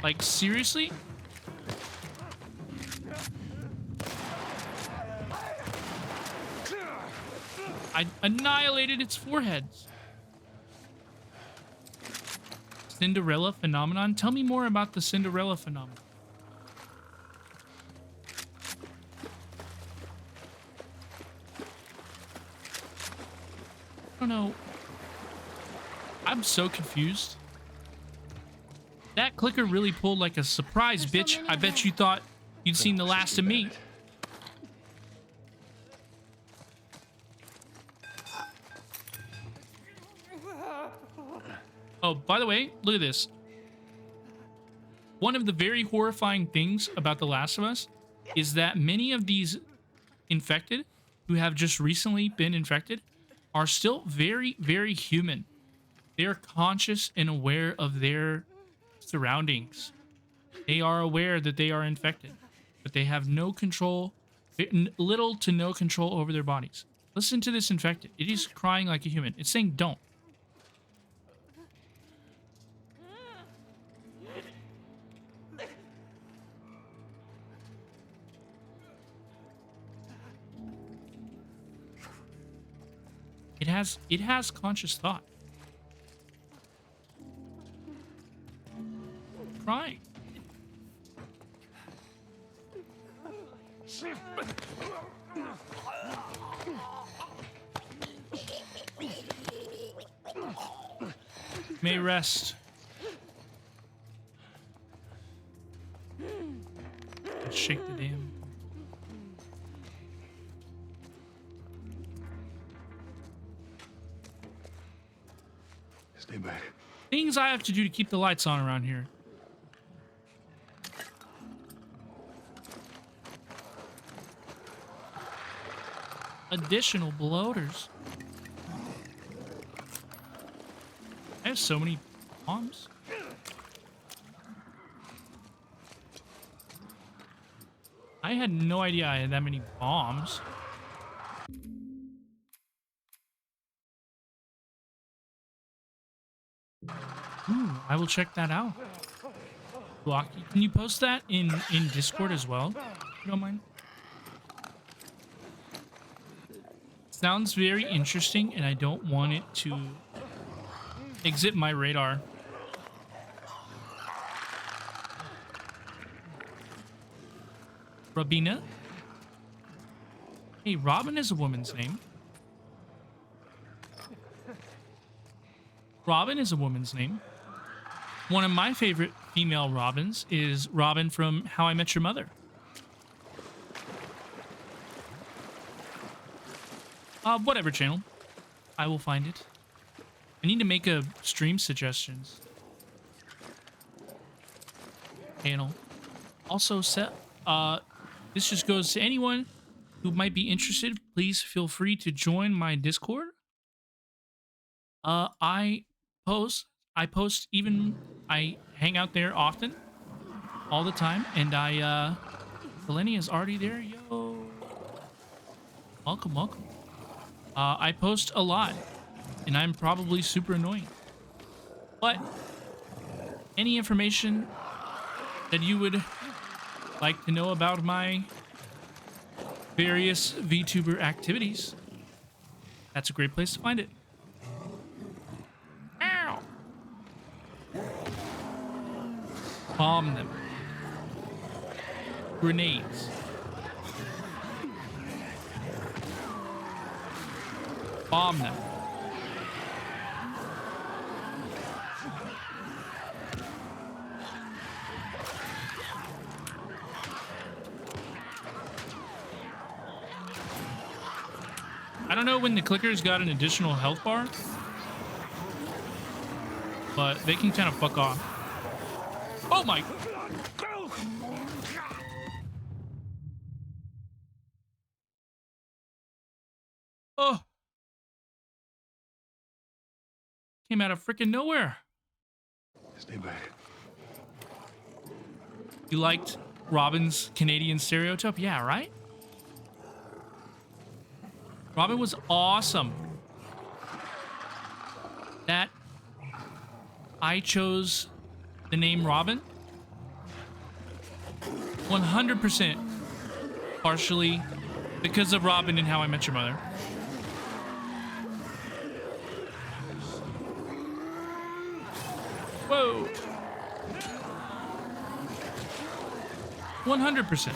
[SPEAKER 1] like seriously? I annihilated its foreheads. Cinderella phenomenon? Tell me more about the Cinderella phenomenon. I don't know. I'm so confused. That clicker really pulled like a surprise, bitch. I bet you thought you'd seen the last of me. Oh, by the way, look at this. One of the very horrifying things about The Last of Us is that many of these infected who have just recently been infected are still very, very human. They are conscious and aware of their surroundings. They are aware that they are infected, but they have no control, little to no control over their bodies. Listen to this infected. It is crying like a human. It's saying don't. It has conscious thought. Crying. May rest. Let's shake the dam.
[SPEAKER 2] Stay back.
[SPEAKER 1] Things I have to do to keep the lights on around here. Additional bloaters. I have so many bombs. I had no idea I had that many bombs. Ooh, I will check that out. Blocky, can you post that in Discord as well? If you don't mind. Sounds very interesting, and I don't want it to exit my radar. Robina? Hey, Robin is a woman's name. Robin is a woman's name. One of my favorite female Robins is Robin from How I Met Your Mother. Whatever channel. I will find it. I need to make a stream suggestions channel. Also set this just goes to anyone who might be interested. Please feel free to join my Discord. I post even I hang out there often, all the time, and Delaney is already there. Yo. Welcome, welcome. I post a lot, and I'm probably super annoying. But any information that you would like to know about my various VTuber activities, that's a great place to find it. Ow! Bomb them. Grenades. Bomb them. I don't know when the clickers got an additional health bar, but they can kind of fuck off. Oh my! Oh! Came out of freaking nowhere.
[SPEAKER 2] Stay back.
[SPEAKER 1] You liked Robin's Canadian stereotype? Yeah, right? Robin was awesome. That I chose the name Robin 100% partially because of Robin and How I Met Your Mother. Whoa. 100%.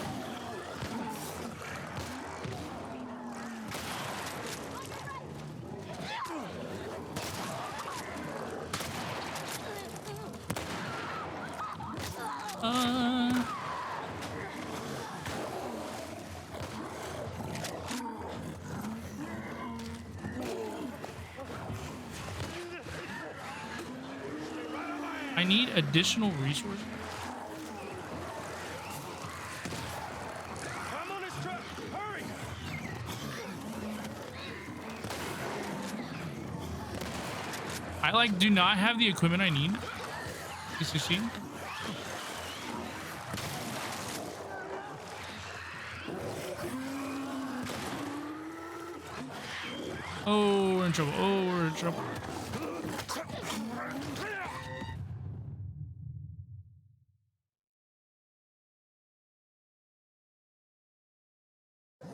[SPEAKER 1] I need additional resources.
[SPEAKER 2] I'm on his truck. Hurry!
[SPEAKER 1] I like do not have the equipment I need to succeed. Oh, we're in trouble. Oh, we're in trouble.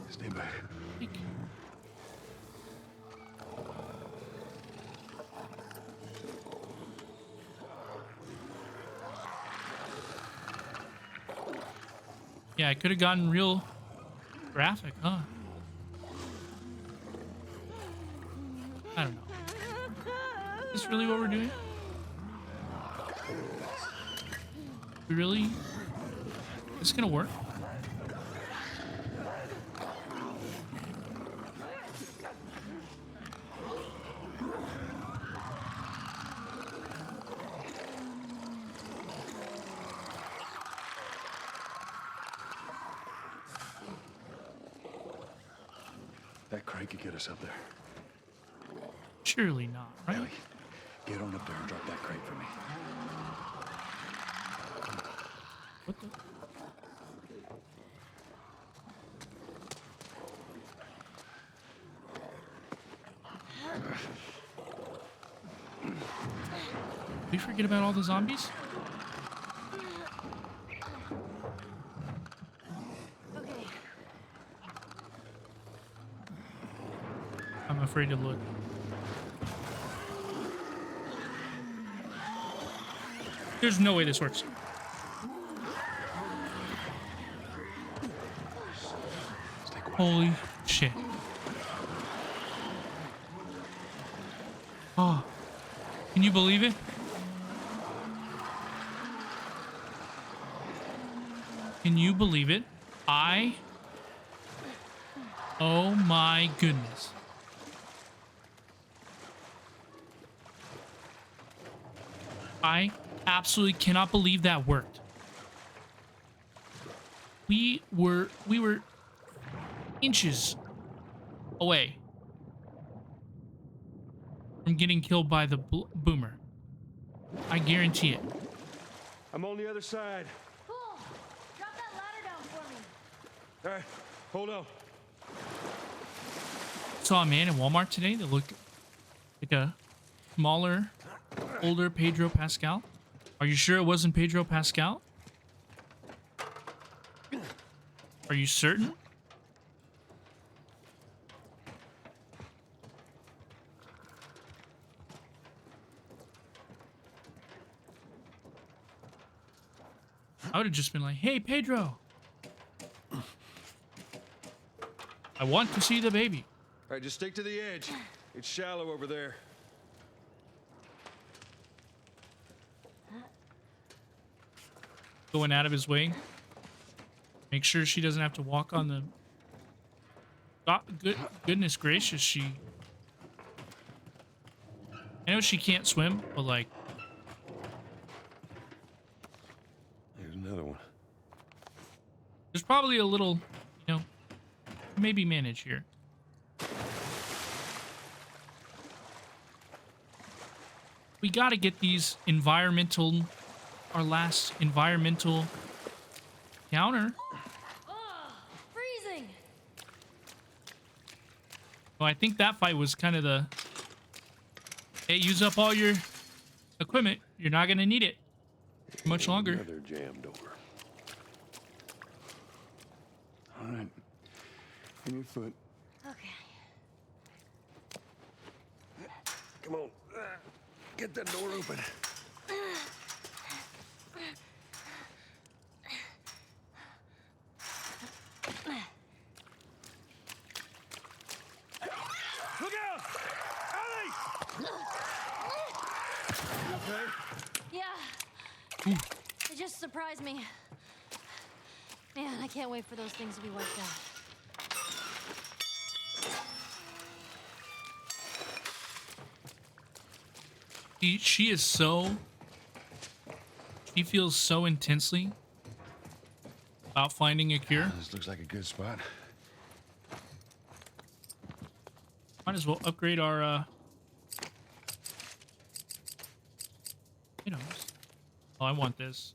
[SPEAKER 2] Stay back.
[SPEAKER 1] Yeah, I could have gotten real graphic, huh? I don't know. Is this really what we're doing? We really? Is this gonna work?
[SPEAKER 2] That crate could get us up there.
[SPEAKER 1] Surely not, right?
[SPEAKER 2] Ellie, get on up there and drop that crate for me.
[SPEAKER 1] What the? Did we forget about all the zombies?
[SPEAKER 3] Okay.
[SPEAKER 1] I'm afraid to look. There's no way this works. Holy shit. Oh. Can you believe it? Can you believe it? Oh my goodness. I absolutely cannot believe that worked. We were inches away from getting killed by the boomer. I guarantee it.
[SPEAKER 2] I'm on the other side.
[SPEAKER 3] Cool. Drop that ladder down for me.
[SPEAKER 2] All right, hold on.
[SPEAKER 1] Saw a man in Walmart today that looked like a smaller, older Pedro Pascal. Are you sure it wasn't Pedro Pascal? Are you certain? I would have just been like, hey, Pedro. I want to see the baby.
[SPEAKER 2] All right, just stick to the edge. It's shallow over there.
[SPEAKER 1] Going out of his way. Make sure she doesn't have to walk on the... Oh, goodness gracious, she... I know she can't swim, but like...
[SPEAKER 2] Here's another one.
[SPEAKER 1] There's probably a little, you know, maybe manage here. We gotta get these environmental... Our last environmental counter.
[SPEAKER 3] Freezing.
[SPEAKER 1] Well, I think that fight was kind of the... Hey, use up all your equipment. You're not gonna need it for much longer.
[SPEAKER 2] Another jam door. All right. In your foot.
[SPEAKER 3] Okay.
[SPEAKER 2] Come on. Get that door open. Look out! Ellie! You okay?
[SPEAKER 3] Yeah. It just surprised me. Man, I can't wait for those things to be wiped out.
[SPEAKER 1] She is so... She feels so intensely about finding a cure.
[SPEAKER 2] This looks like a good spot.
[SPEAKER 1] Might as well upgrade our, you know. Oh, I want this.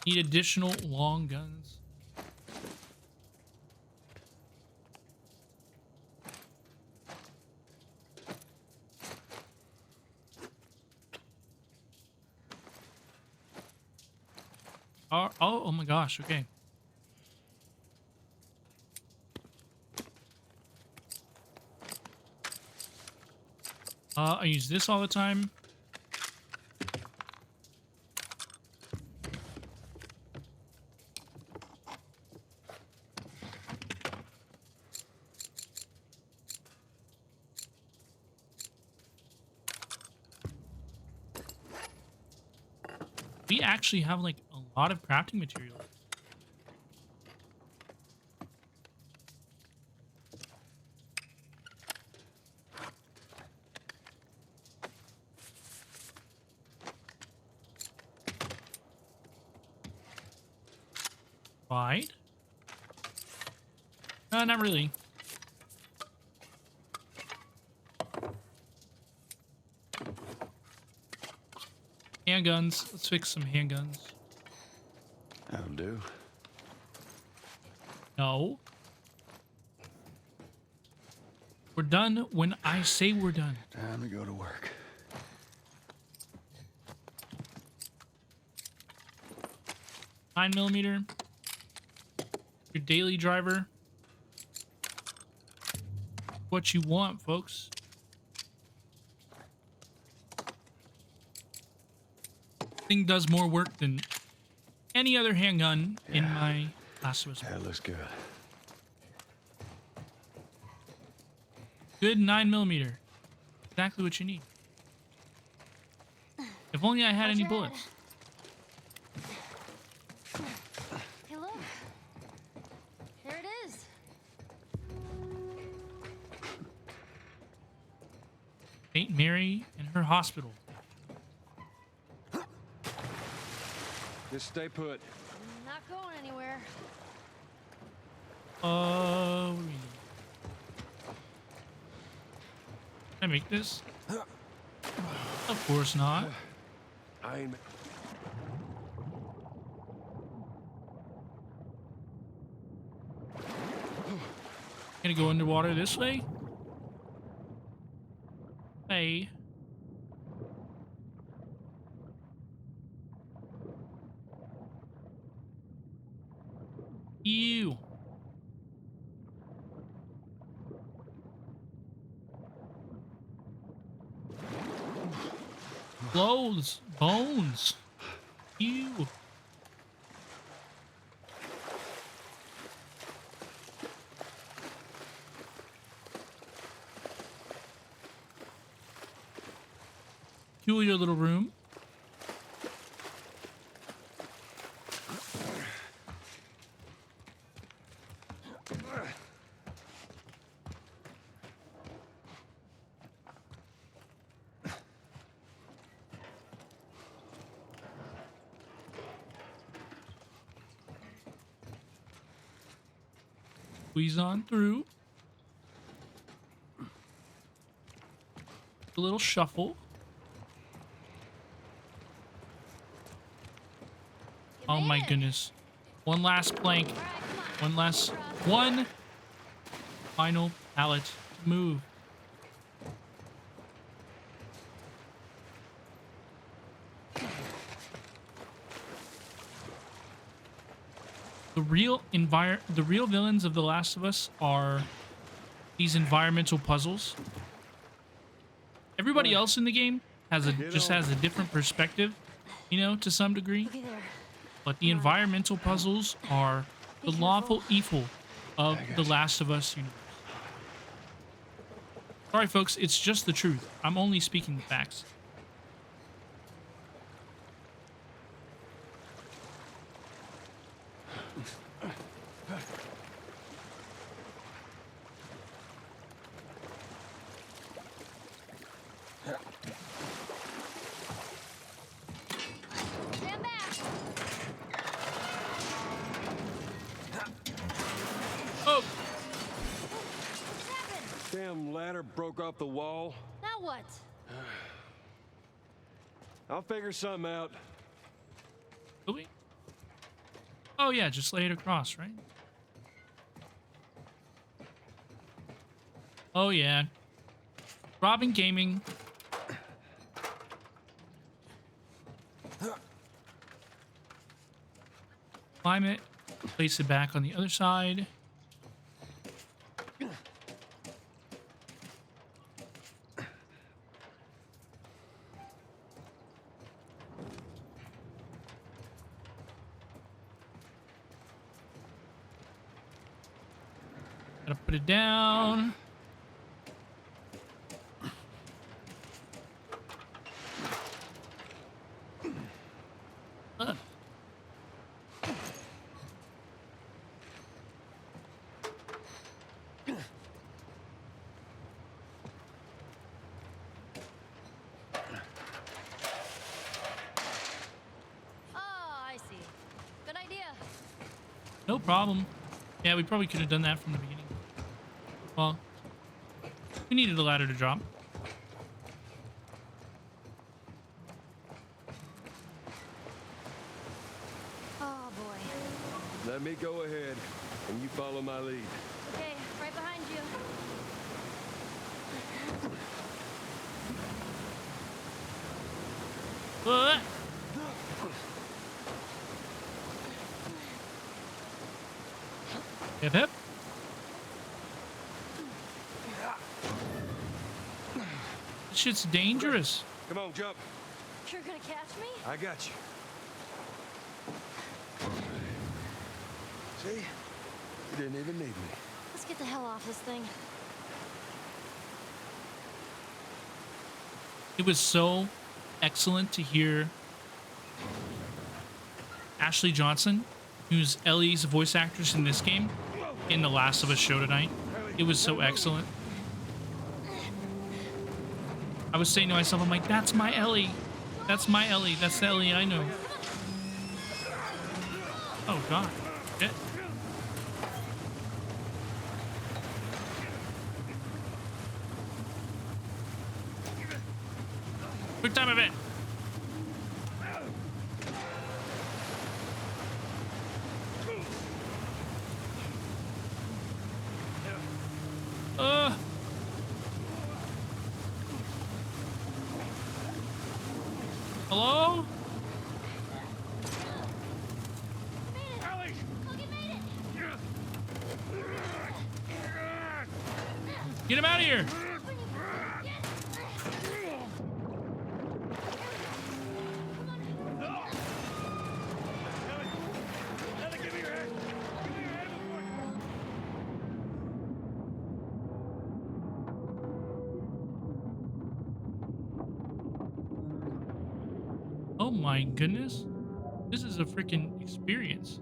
[SPEAKER 1] Need additional long guns. Oh my gosh, okay. I use this all the time. We actually have like a lot of crafting materials. Right? Not really. Handguns. Let's fix some handguns.
[SPEAKER 2] That'll do.
[SPEAKER 1] No. We're done when I say we're done.
[SPEAKER 2] Time to go to work.
[SPEAKER 1] Nine millimeter. Your daily driver. What you want, folks. Thing does more work than any other handgun in my Last of Us.
[SPEAKER 2] That looks good.
[SPEAKER 1] Good 9mm. Exactly what you need. If only I had any bullets.
[SPEAKER 3] Hey, look. There it is.
[SPEAKER 1] St. Mary and her hospital.
[SPEAKER 2] Just stay put.
[SPEAKER 3] I'm not going anywhere.
[SPEAKER 1] Can I make this? Of course not.
[SPEAKER 2] I ain't.
[SPEAKER 1] Gonna go underwater this way? Hey. Ew. Clothes, bones. Ew. Peculiar little room. Squeeze on through. A little shuffle. Oh my goodness. One last plank. One final pallet to move. The real villains of The Last of Us are these environmental puzzles. Everybody else in the game has a different perspective, you know, to some degree.
[SPEAKER 3] Looky there.
[SPEAKER 1] But the environmental puzzles are the lawful evil of The Last of Us universe. Sorry, folks, it's just the truth. I'm only speaking the facts.
[SPEAKER 3] Stand back.
[SPEAKER 1] Oh,
[SPEAKER 3] What's happened?
[SPEAKER 2] Damn ladder broke off the wall.
[SPEAKER 3] Now what?
[SPEAKER 2] I'll figure something out.
[SPEAKER 1] will we? Oh yeah, just lay it across, right? Oh yeah. Robin Gaming. Climb it. Place it back on the other side. Gotta put it down. No problem. Yeah, we probably could have done that from the beginning. Well, we needed a ladder to drop.
[SPEAKER 3] Oh boy.
[SPEAKER 2] Let me go ahead, and you follow my lead.
[SPEAKER 3] Okay, right behind you.
[SPEAKER 1] What? Hip hip. This shit's dangerous.
[SPEAKER 2] Come on, jump.
[SPEAKER 3] You're gonna catch me?
[SPEAKER 2] I got you. See? You didn't even need me.
[SPEAKER 3] Let's get the hell off this thing.
[SPEAKER 1] It was so excellent to hear Ashley Johnson, who's Ellie's voice actress in this game, in The Last of Us show tonight. It was so excellent. I was saying to myself, I'm like, that's my Ellie. That's my Ellie. That's the Ellie I know. Oh god. Shit. Quick time event. Hello?
[SPEAKER 2] Ellie!
[SPEAKER 1] Get him out of here.
[SPEAKER 2] Ellie, give me your hand! Give me your hand before...
[SPEAKER 1] Oh my goodness. This is a freaking experience.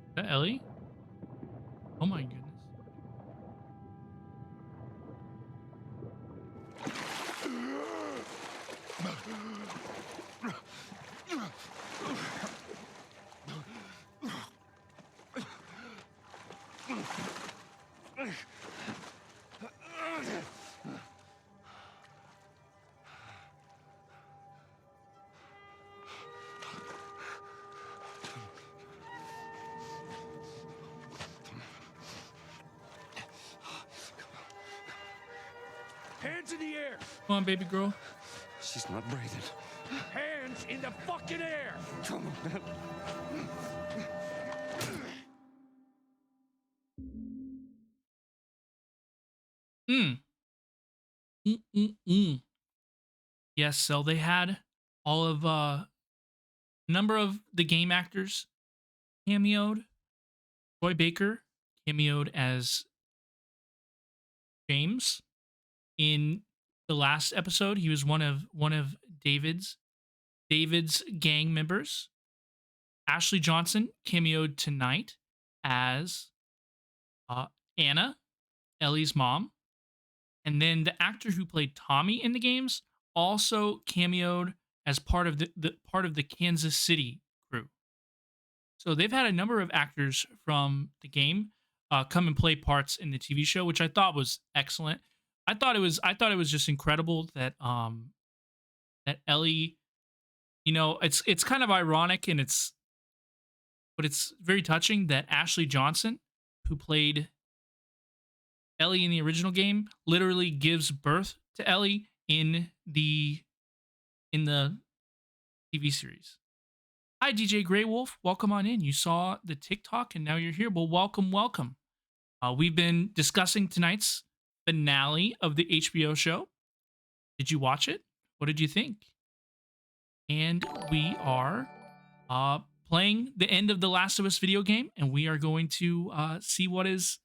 [SPEAKER 1] Is that Ellie? Oh my goodness.
[SPEAKER 2] Hands in the air!
[SPEAKER 1] Come on, baby girl.
[SPEAKER 4] She's not breathing.
[SPEAKER 2] Hands in the fucking air!
[SPEAKER 4] Come on.
[SPEAKER 1] Yes, so they had all of number of the game actors cameoed. Troy Baker cameoed as James in the last episode. He was one of David's gang members. Ashley Johnson cameoed tonight as Anna, Ellie's mom. And then the actor who played Tommy in the games also cameoed as part of the Kansas City crew. So they've had a number of actors from the game come and play parts in the TV show, which I thought was excellent. I thought it was just incredible that that Ellie, you know, it's kind of ironic but it's very touching that Ashley Johnson, who played Ellie in the original game, literally gives birth to Ellie in the TV series. Hi, DJ Grey Wolf. Welcome on in. You saw the TikTok and now you're here. Well, welcome. We've been discussing tonight's finale of the HBO show. Did you watch it? What did you think? And we are playing the end of the Last of Us video game, and we are going to see what is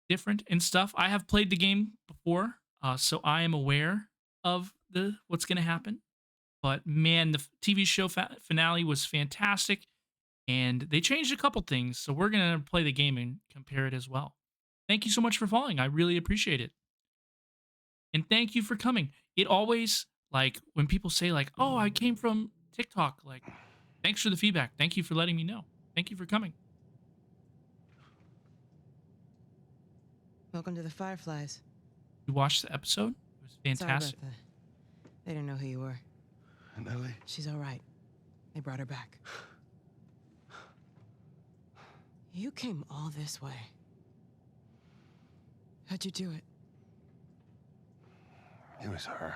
[SPEAKER 1] different and stuff. I have played the game before, so I am aware of what's going to happen. But man, the TV show finale was fantastic, and they changed a couple things. So we're going to play the game and compare it as well. Thank you so much for following. I really appreciate it. And thank you for coming. It always, like, when people say, like, oh, I came from TikTok, like, thanks for the feedback. Thank you for letting me know. Thank you for coming.
[SPEAKER 5] Welcome to the Fireflies.
[SPEAKER 1] You watched the episode? It was fantastic.
[SPEAKER 5] Sorry about that. They didn't know who you were.
[SPEAKER 4] And Ellie?
[SPEAKER 5] She's all right. They brought her back. You came all this way. How'd you do it?
[SPEAKER 4] It was her.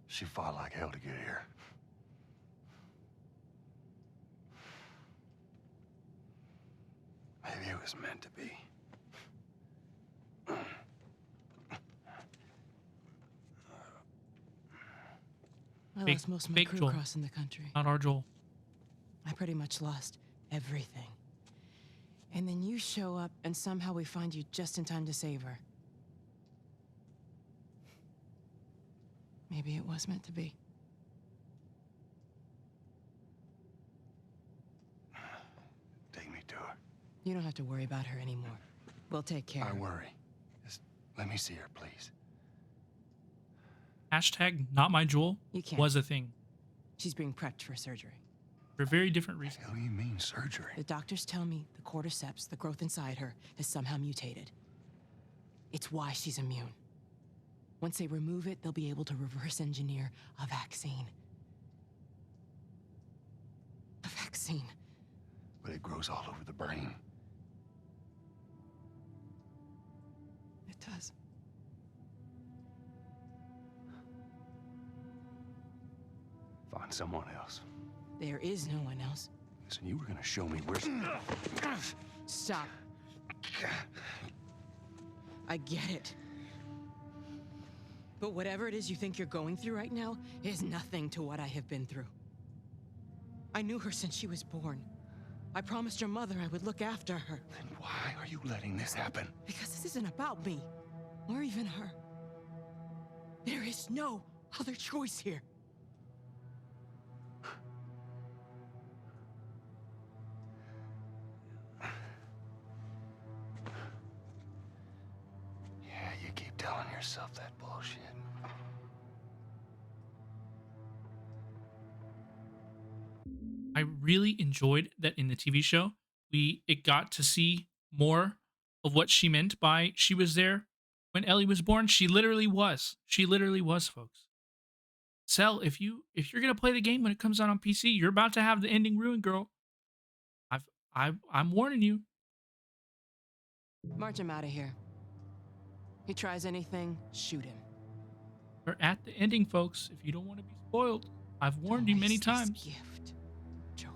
[SPEAKER 4] She fought like hell to get here. Maybe it was meant to be.
[SPEAKER 5] I
[SPEAKER 1] Fake-
[SPEAKER 5] lost most of my
[SPEAKER 1] fake
[SPEAKER 5] crew
[SPEAKER 1] Joel.
[SPEAKER 5] crossing the country.
[SPEAKER 1] Not our Joel.
[SPEAKER 5] I pretty much lost everything. And then you show up, and somehow we find you just in time to save her. Maybe it was meant to be.
[SPEAKER 4] Take me to her.
[SPEAKER 5] You don't have to worry about her anymore. We'll take care
[SPEAKER 4] I
[SPEAKER 5] of her.
[SPEAKER 4] worry. Just Let me see her, please.
[SPEAKER 1] Hashtag not my Jewel
[SPEAKER 5] You can't.
[SPEAKER 1] was a thing
[SPEAKER 5] She's being prepped for surgery.
[SPEAKER 1] for a very different reason.
[SPEAKER 4] What do you mean surgery?
[SPEAKER 5] The doctors tell me the cordyceps, the growth inside her, has somehow mutated. It's why she's immune. Once they remove it, they'll be able to reverse engineer a vaccine. A vaccine.
[SPEAKER 4] But it grows all over the brain.
[SPEAKER 5] It does.
[SPEAKER 4] Find someone else.
[SPEAKER 5] There is no one else.
[SPEAKER 4] Listen, you were gonna show me where.
[SPEAKER 5] Stop. I get it. But whatever it is you think you're going through right now is nothing to what I have been through. I knew her since she was born. I promised your mother I would look after her.
[SPEAKER 4] Then why are you letting this happen?
[SPEAKER 5] Because this isn't about me, or even her. There is no other choice here.
[SPEAKER 4] Yeah, you keep telling yourself that bullshit.
[SPEAKER 1] I really enjoyed that in the TV show. It got to see more of what she meant by she was there when Ellie was born. She literally was. She literally was, folks. Cell, if you're gonna play the game when it comes out on PC, you're about to have the ending ruined, girl. I'm warning you.
[SPEAKER 5] March him out of here. He tries anything, shoot him.
[SPEAKER 1] We're at the ending, folks. If you don't want to be spoiled, I've warned you
[SPEAKER 5] Don't
[SPEAKER 1] many
[SPEAKER 5] waste this
[SPEAKER 1] times.
[SPEAKER 5] Gift, Joe.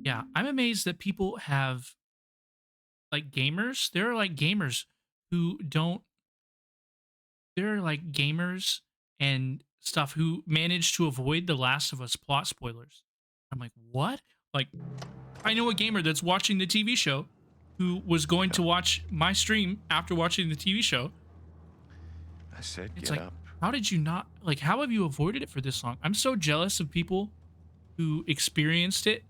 [SPEAKER 1] Yeah, I'm amazed that people have like gamers. There are like gamers who don't. There are like gamers and stuff who manage to avoid the Last of Us plot spoilers. I'm like, what? Like, I know a gamer that's watching the TV show who was going to watch my stream after watching the TV show.
[SPEAKER 4] I said
[SPEAKER 1] It's
[SPEAKER 4] get
[SPEAKER 1] like,
[SPEAKER 4] up.
[SPEAKER 1] how did you not, like, how have you avoided it for this long? I'm so jealous of people who experienced it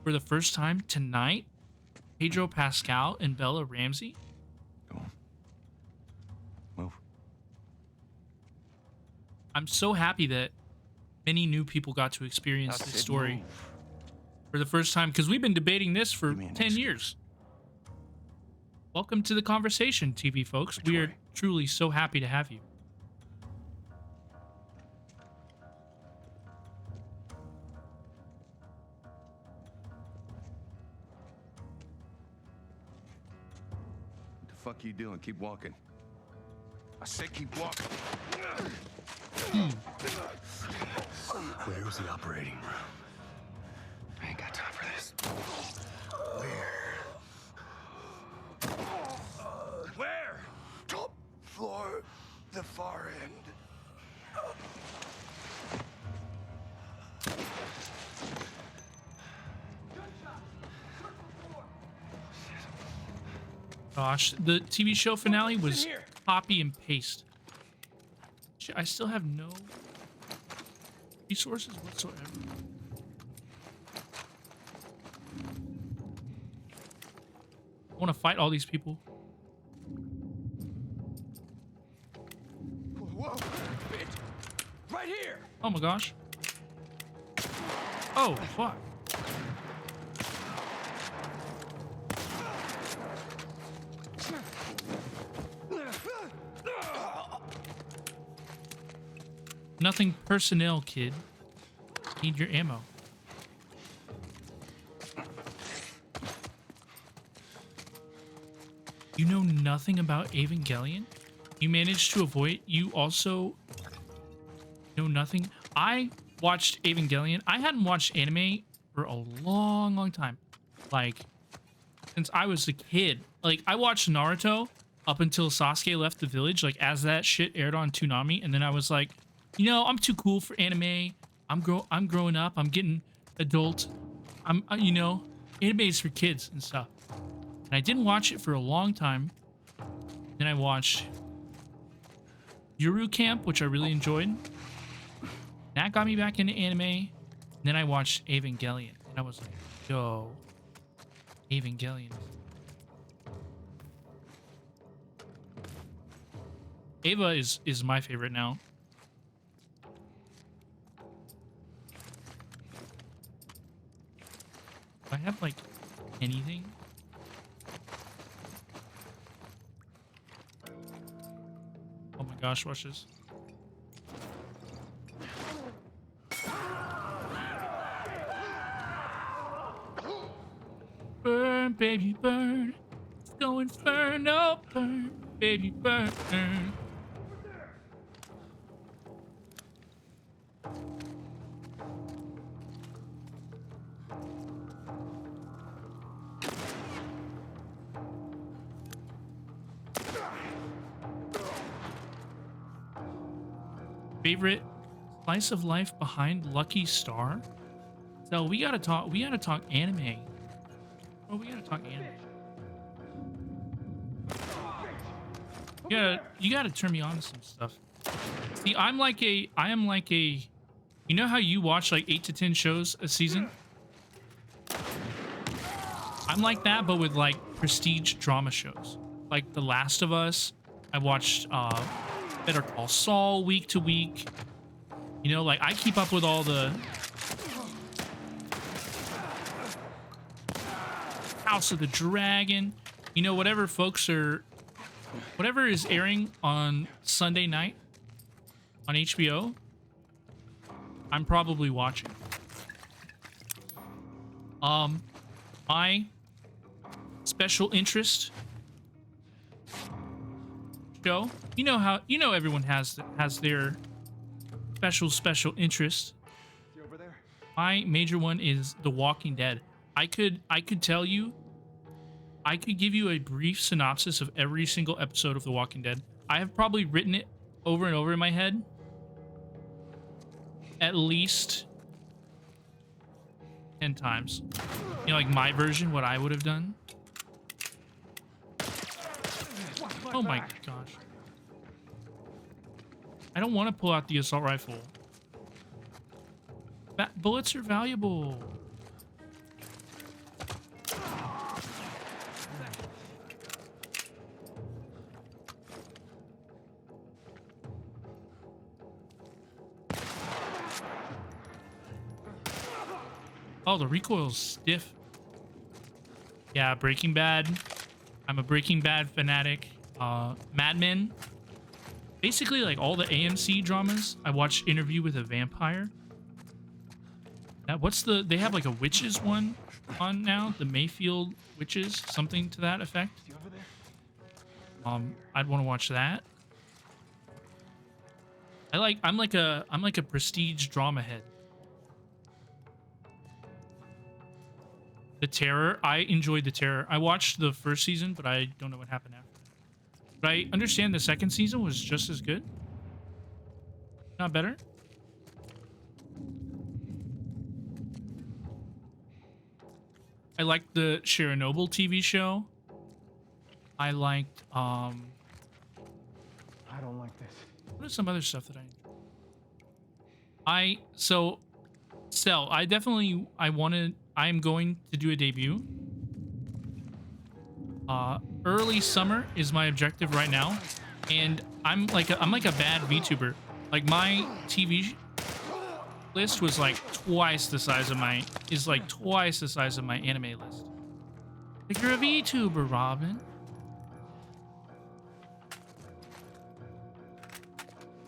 [SPEAKER 1] for the first time tonight. Pedro Pascal and Bella Ramsey.
[SPEAKER 4] Go on. Move.
[SPEAKER 1] I'm so happy that many new people got to experience
[SPEAKER 4] I
[SPEAKER 1] this
[SPEAKER 4] said
[SPEAKER 1] story
[SPEAKER 4] move.
[SPEAKER 1] for the first time, because we've been debating this for
[SPEAKER 4] Give me an
[SPEAKER 1] 10
[SPEAKER 4] excuse.
[SPEAKER 1] years. Welcome to the conversation, TV folks. We are
[SPEAKER 4] way?
[SPEAKER 1] truly so happy to have you.
[SPEAKER 2] What the fuck are you doing? Keep walking.
[SPEAKER 4] I said keep walking. Where's the operating room? I ain't got time for this. Where? Top floor, the far end.
[SPEAKER 1] Gosh, the TV show finale was copy and paste. Shit, I still have no resources whatsoever. I want to fight all these people.
[SPEAKER 4] Whoa! Bitch! Right here!
[SPEAKER 1] Oh my gosh. Oh, fuck. Nothing personnel, kid. Need your ammo. You know nothing about Evangelion? You managed to avoid. You also know nothing. I watched Evangelion. I hadn't watched anime for a long, long time. Like, since I was a kid. Like, I watched Naruto up until Sasuke left the village, like, as that shit aired on Toonami. And then I was like, you know, I'm too cool for anime. I'm growing up. I'm getting adult. You know, anime is for kids and stuff. And I didn't watch it for a long time. Then I watched Yuru Camp, which I really enjoyed. That got me back into anime. And then I watched Evangelion. And I was like, yo, Evangelion is Ava is my favorite now. Do I have like anything? Oh my gosh, watch this. Burn, baby, burn. It's go inferno, burn, baby, burn. Favorite slice of life behind Lucky Star? So we gotta talk anime. Oh, we gotta talk anime. You gotta turn me on to some stuff. See, I am like a, you know how you watch like 8 to 10 shows a season? I'm like that, but with like prestige drama shows. Like The Last of Us. I watched Better Call Saul week to week. You know, like I keep up with all the House of the Dragon. You know, whatever is airing on Sunday night on HBO, I'm probably watching. My special interest show. You know everyone has their special interest.
[SPEAKER 4] You over there?
[SPEAKER 1] My major one is The Walking Dead. I could tell you, I could give you a brief synopsis of every single episode of The Walking Dead. I have probably written it over and over in my head at least 10 times. You know, like my version, what I would have done. Oh my gosh. I don't want to pull out the assault rifle. Bullets are valuable. Oh, the recoil's stiff. Yeah, Breaking Bad. I'm a Breaking Bad fanatic. Mad Men. Basically, like all the AMC dramas. I watched Interview with a Vampire. They have like a witches one on now. The Mayfield Witches, something to that effect.
[SPEAKER 4] You over there?
[SPEAKER 1] I'd want to watch that. I'm like a prestige drama head. The Terror. I enjoyed The Terror. I watched the first season, but I don't know what happened after. But I understand the second season was just as good. Not better. I liked the Chernobyl TV show. I liked
[SPEAKER 4] I don't like this.
[SPEAKER 1] what is some other stuff that I Cell. I'm going to do a debut. Early summer is my objective right now, and I'm like a bad VTuber. Like my TV list was like twice the size of my anime list. Like, you're a VTuber, Robin.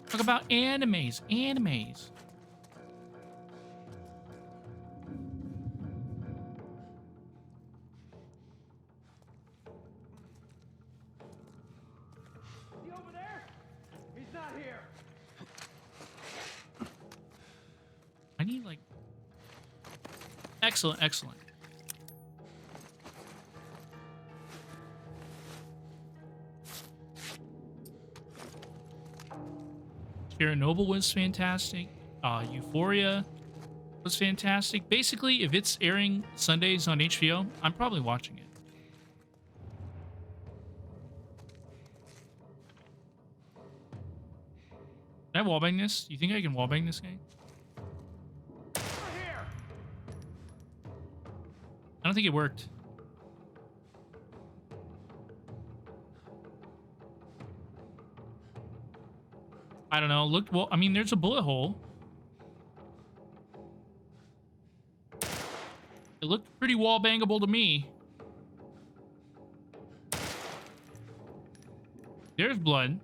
[SPEAKER 1] Talk about animes.
[SPEAKER 4] He over there? He's not here.
[SPEAKER 1] I need like... Excellent. Chernobyl was fantastic. Euphoria was fantastic. Basically, if it's airing Sundays on HBO, I'm probably watching it. Can I wallbang this? You think I can wallbang this guy? I don't think it worked. I don't know. Looked well. I mean, there's a bullet hole. It looked pretty wall bangable to me. There's blood.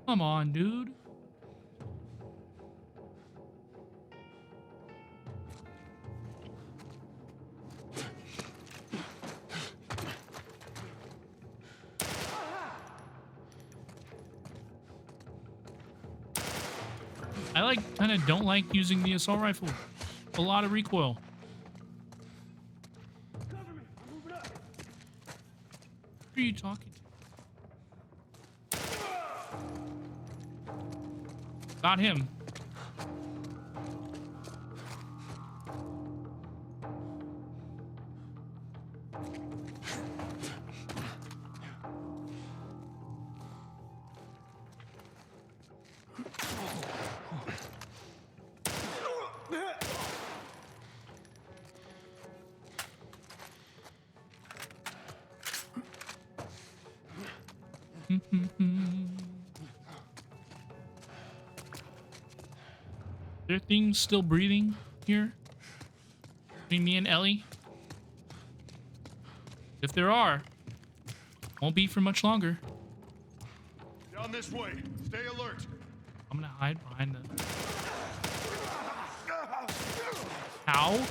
[SPEAKER 1] Come on, dude. I kind of don't like using the assault rifle. A lot of recoil. Who are you talking to? Got him. There are things still breathing here between me and Ellie. If there are, won't be for much longer.
[SPEAKER 2] Down this way. Stay alert.
[SPEAKER 1] I'm gonna hide behind the... Ow.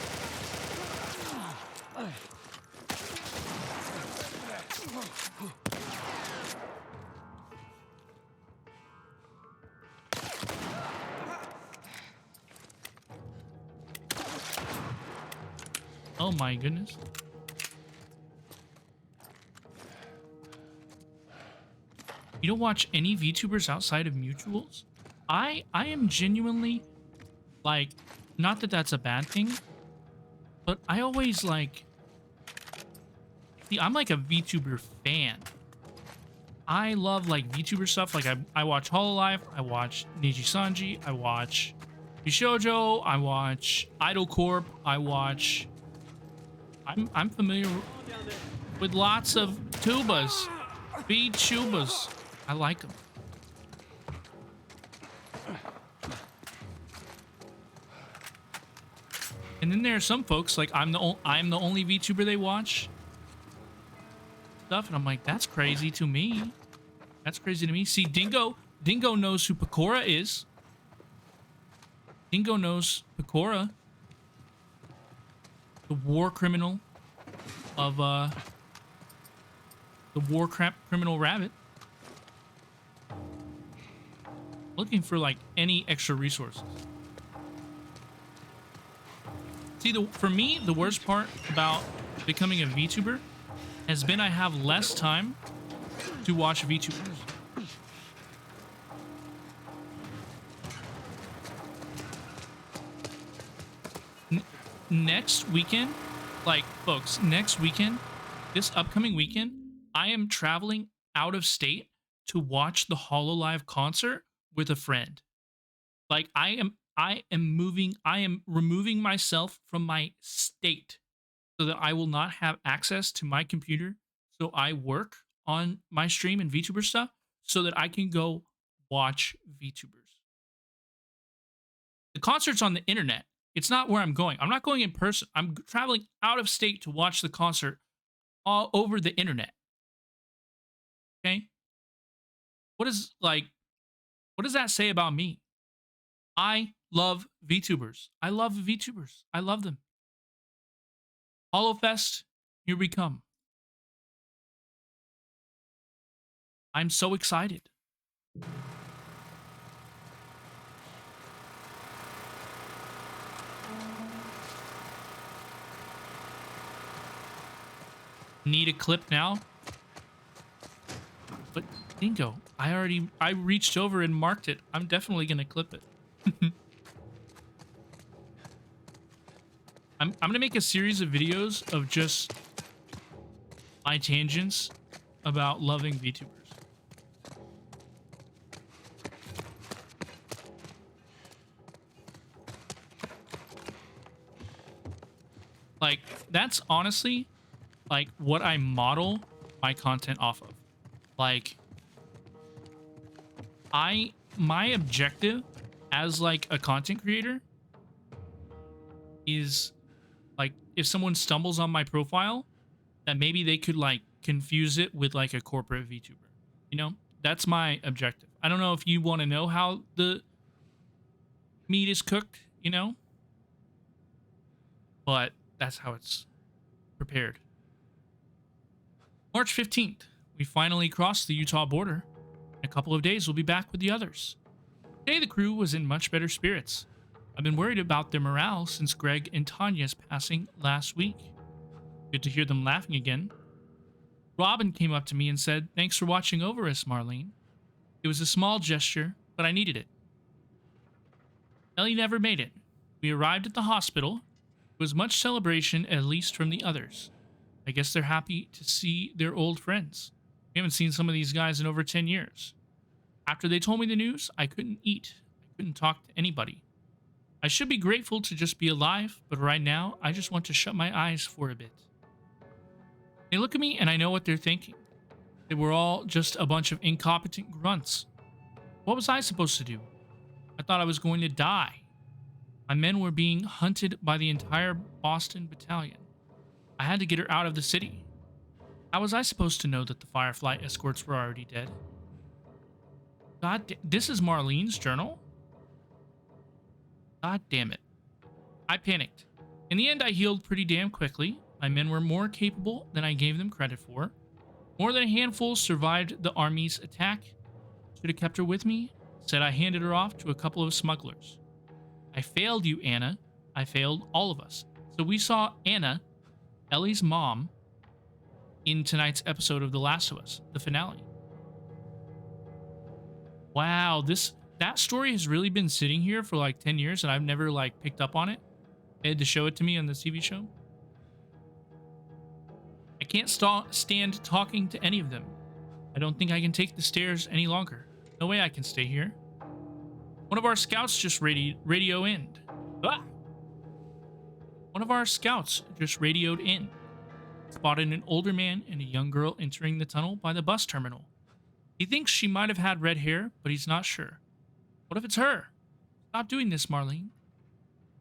[SPEAKER 1] Oh my goodness. You don't watch any VTubers outside of mutuals? I am genuinely, like, not that that's a bad thing, but I always, like, see, I'm like a VTuber fan. I love, like, VTuber stuff. Like, I watch Hololive, I watch Neji Sanji, I watch Bishojo, I watch Idol Corp, I watch... I'm familiar with lots of tubas. VTubers. I like them. And then there are some folks like I'm the only VTuber they watch stuff, and I'm like, that's crazy to me. That's crazy to me. See, Dingo knows who Pecora is. Dingo knows Pecora, the war criminal of the war criminal rabbit. Looking for like any extra resources. See, for me, the worst part about becoming a VTuber has been I have less time to watch VTubers. Next weekend, like, folks, next weekend, this upcoming weekend, I am traveling out of state to watch the Hololive concert with a friend. Like, I am removing myself from my state so that I will not have access to my computer. So I work on my stream and VTuber stuff so that I can go watch VTubers. The concert's on the internet. It's not where I'm going. I'm not going in person. I'm traveling out of state to watch the concert all over the internet. Okay? What does that say about me? I love VTubers. I love VTubers. I love them. HoloFest, here we come. I'm so excited. Need a clip now? But Dingo, I reached over and marked it. I'm definitely gonna clip it. I'm gonna make a series of videos of just my tangents about loving VTubers. Like, that's honestly like what I model my content off of. Like, my objective as like a content creator is like, if someone stumbles on my profile, that maybe they could like confuse it with like a corporate VTuber. You know, that's my objective. I don't know if you want to know how the meat is cooked, you know, but that's how it's prepared. March 15th, we finally crossed the Utah border. In a couple of days, we'll be back with the others. Today, the crew was in much better spirits. I've been worried about their morale since Greg and Tanya's passing last week. Good to hear them laughing again. Robin came up to me and said, "Thanks for watching over us, Marlene. It was a small gesture, but I needed it." Ellie never made it. We arrived at the hospital. It was much celebration, at least from the others. I guess they're happy to see their old friends. We haven't seen some of these guys in over 10 years. After they told me the news, I couldn't eat. I couldn't talk to anybody. I should be grateful to just be alive, but right now, I just want to shut my eyes for a bit. They look at me and I know what they're thinking. They were all just a bunch of incompetent grunts. What was I supposed to do? I thought I was going to die. My men were being hunted by the entire Boston battalion. I had to get her out of the city. How was I supposed to know that the Firefly escorts were already dead? This is Marlene's journal? God damn it. I panicked. In the end, I healed pretty damn quickly. My men were more capable than I gave them credit for. More than a handful survived the army's attack. Should have kept her with me. Said I handed her off to a couple of smugglers. I failed you, Anna. I failed all of us. So we saw Anna, Ellie's mom, in tonight's episode of The Last of Us, the finale. Wow, that story has really been sitting here for like 10 years and I've never like picked up on it. They had to show it to me on the TV show. I can't stand talking to any of them. I don't think I can take the stairs any longer. No way I can stay here. One of our scouts just radioed in. Ah! One of our scouts just radioed in. Spotted an older man and a young girl entering the tunnel by the bus terminal. He thinks she might have had red hair, but he's not sure. What if it's her? Stop doing this, Marlene.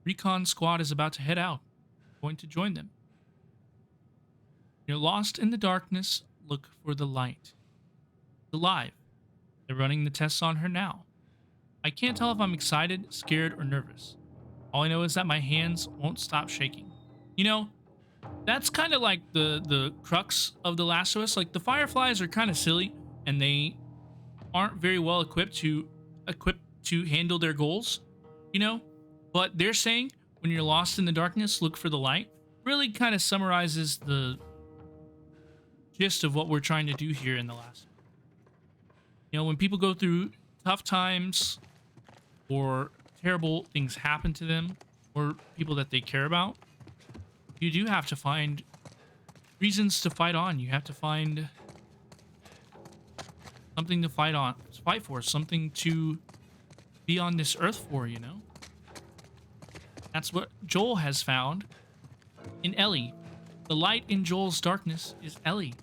[SPEAKER 1] Recon squad is about to head out. I'm going to join them. You're lost in the darkness. Look for the light. She's alive. They're running the tests on her now. I can't tell if I'm excited, scared, or nervous. All I know is that my hands won't stop shaking. You know, that's kind of like the crux of The Last of Us. Like, the Fireflies are kind of silly, and they aren't very well equipped to handle their goals, you know? But they're saying, when you're lost in the darkness, look for the light. Really kind of summarizes the gist of what we're trying to do here in The Last. You know, when people go through tough times or terrible things happen to them or people that they care about, you do have to find reasons to fight on. You have to find something to fight for, something to be on this earth for, you know? That's what Joel has found in Ellie. The light in Joel's darkness is Ellie.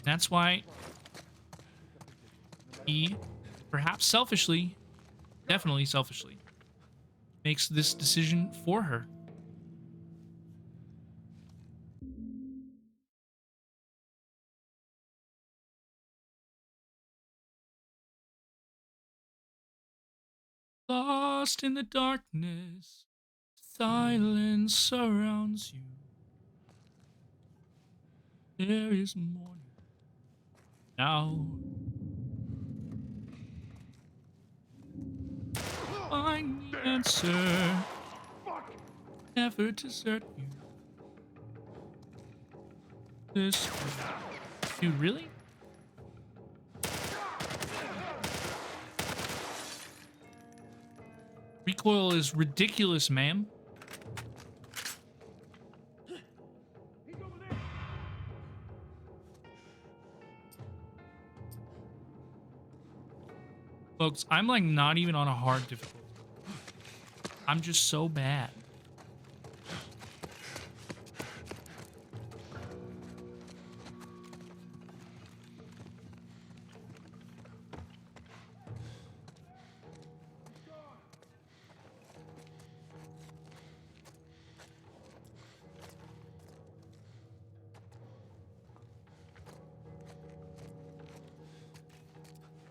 [SPEAKER 1] That's why he, perhaps selfishly, definitely selfishly, makes this decision for her. Lost in the darkness, silence surrounds you. There is morning now. Find the answer. Never desert you. This dude, really? Recoil is ridiculous, ma'am. Folks, I'm like not even on a hard difficulty. I'm just so bad.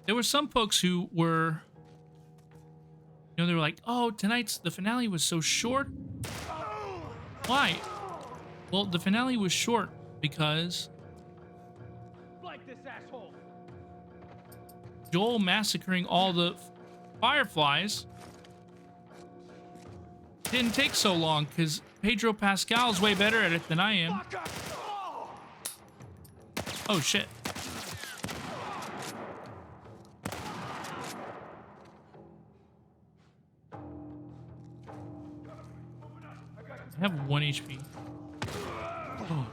[SPEAKER 1] there were some folks who were, you know, they were like, oh, the finale was so short. Why? Well, the finale was short because Joel massacring all the fireflies didn't take so long because Pedro Pascal's way better at it than I am. Oh, shit. I have 1 HP. Oh.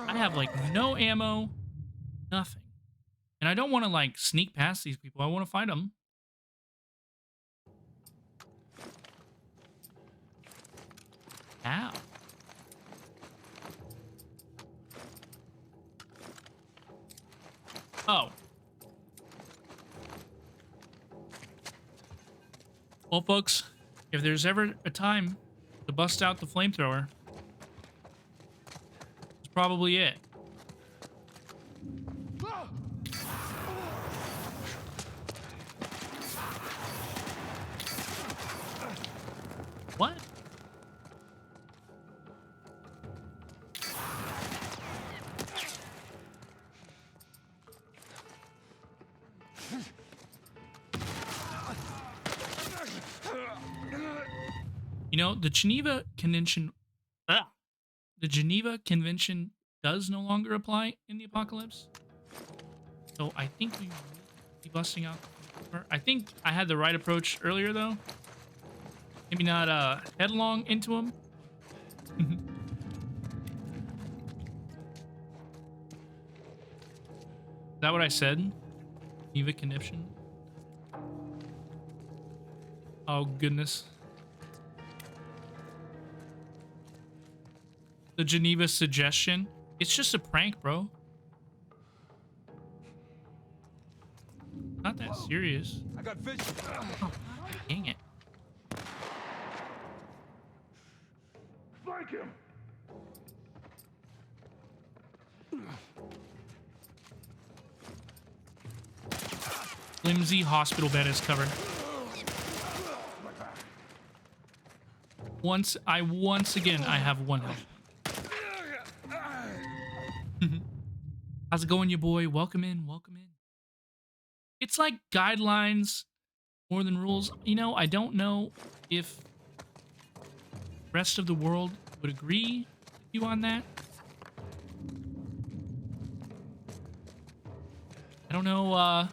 [SPEAKER 1] I have like no ammo, nothing. And I don't want to like sneak past these people. I want to fight them. Ow. Oh. Well, folks, if there's ever a time to bust out the flamethrower, it's probably it. What? You know, the Geneva Convention does no longer apply in the apocalypse. So I think we will be busting out. I think I had the right approach earlier, though. Maybe not headlong into him. Is that what I said? Geneva Convention? Oh, goodness. The Geneva suggestion? It's just a prank, bro. Not that serious.
[SPEAKER 2] I got fish.
[SPEAKER 1] Oh, dang it.
[SPEAKER 2] Flank him.
[SPEAKER 1] Flimsy hospital bed is covered. Once again, I have 1 health. How's it going, you boy? Welcome in, welcome in. It's like guidelines more than rules. You know, I don't know if the rest of the world would agree with you on that. I don't know,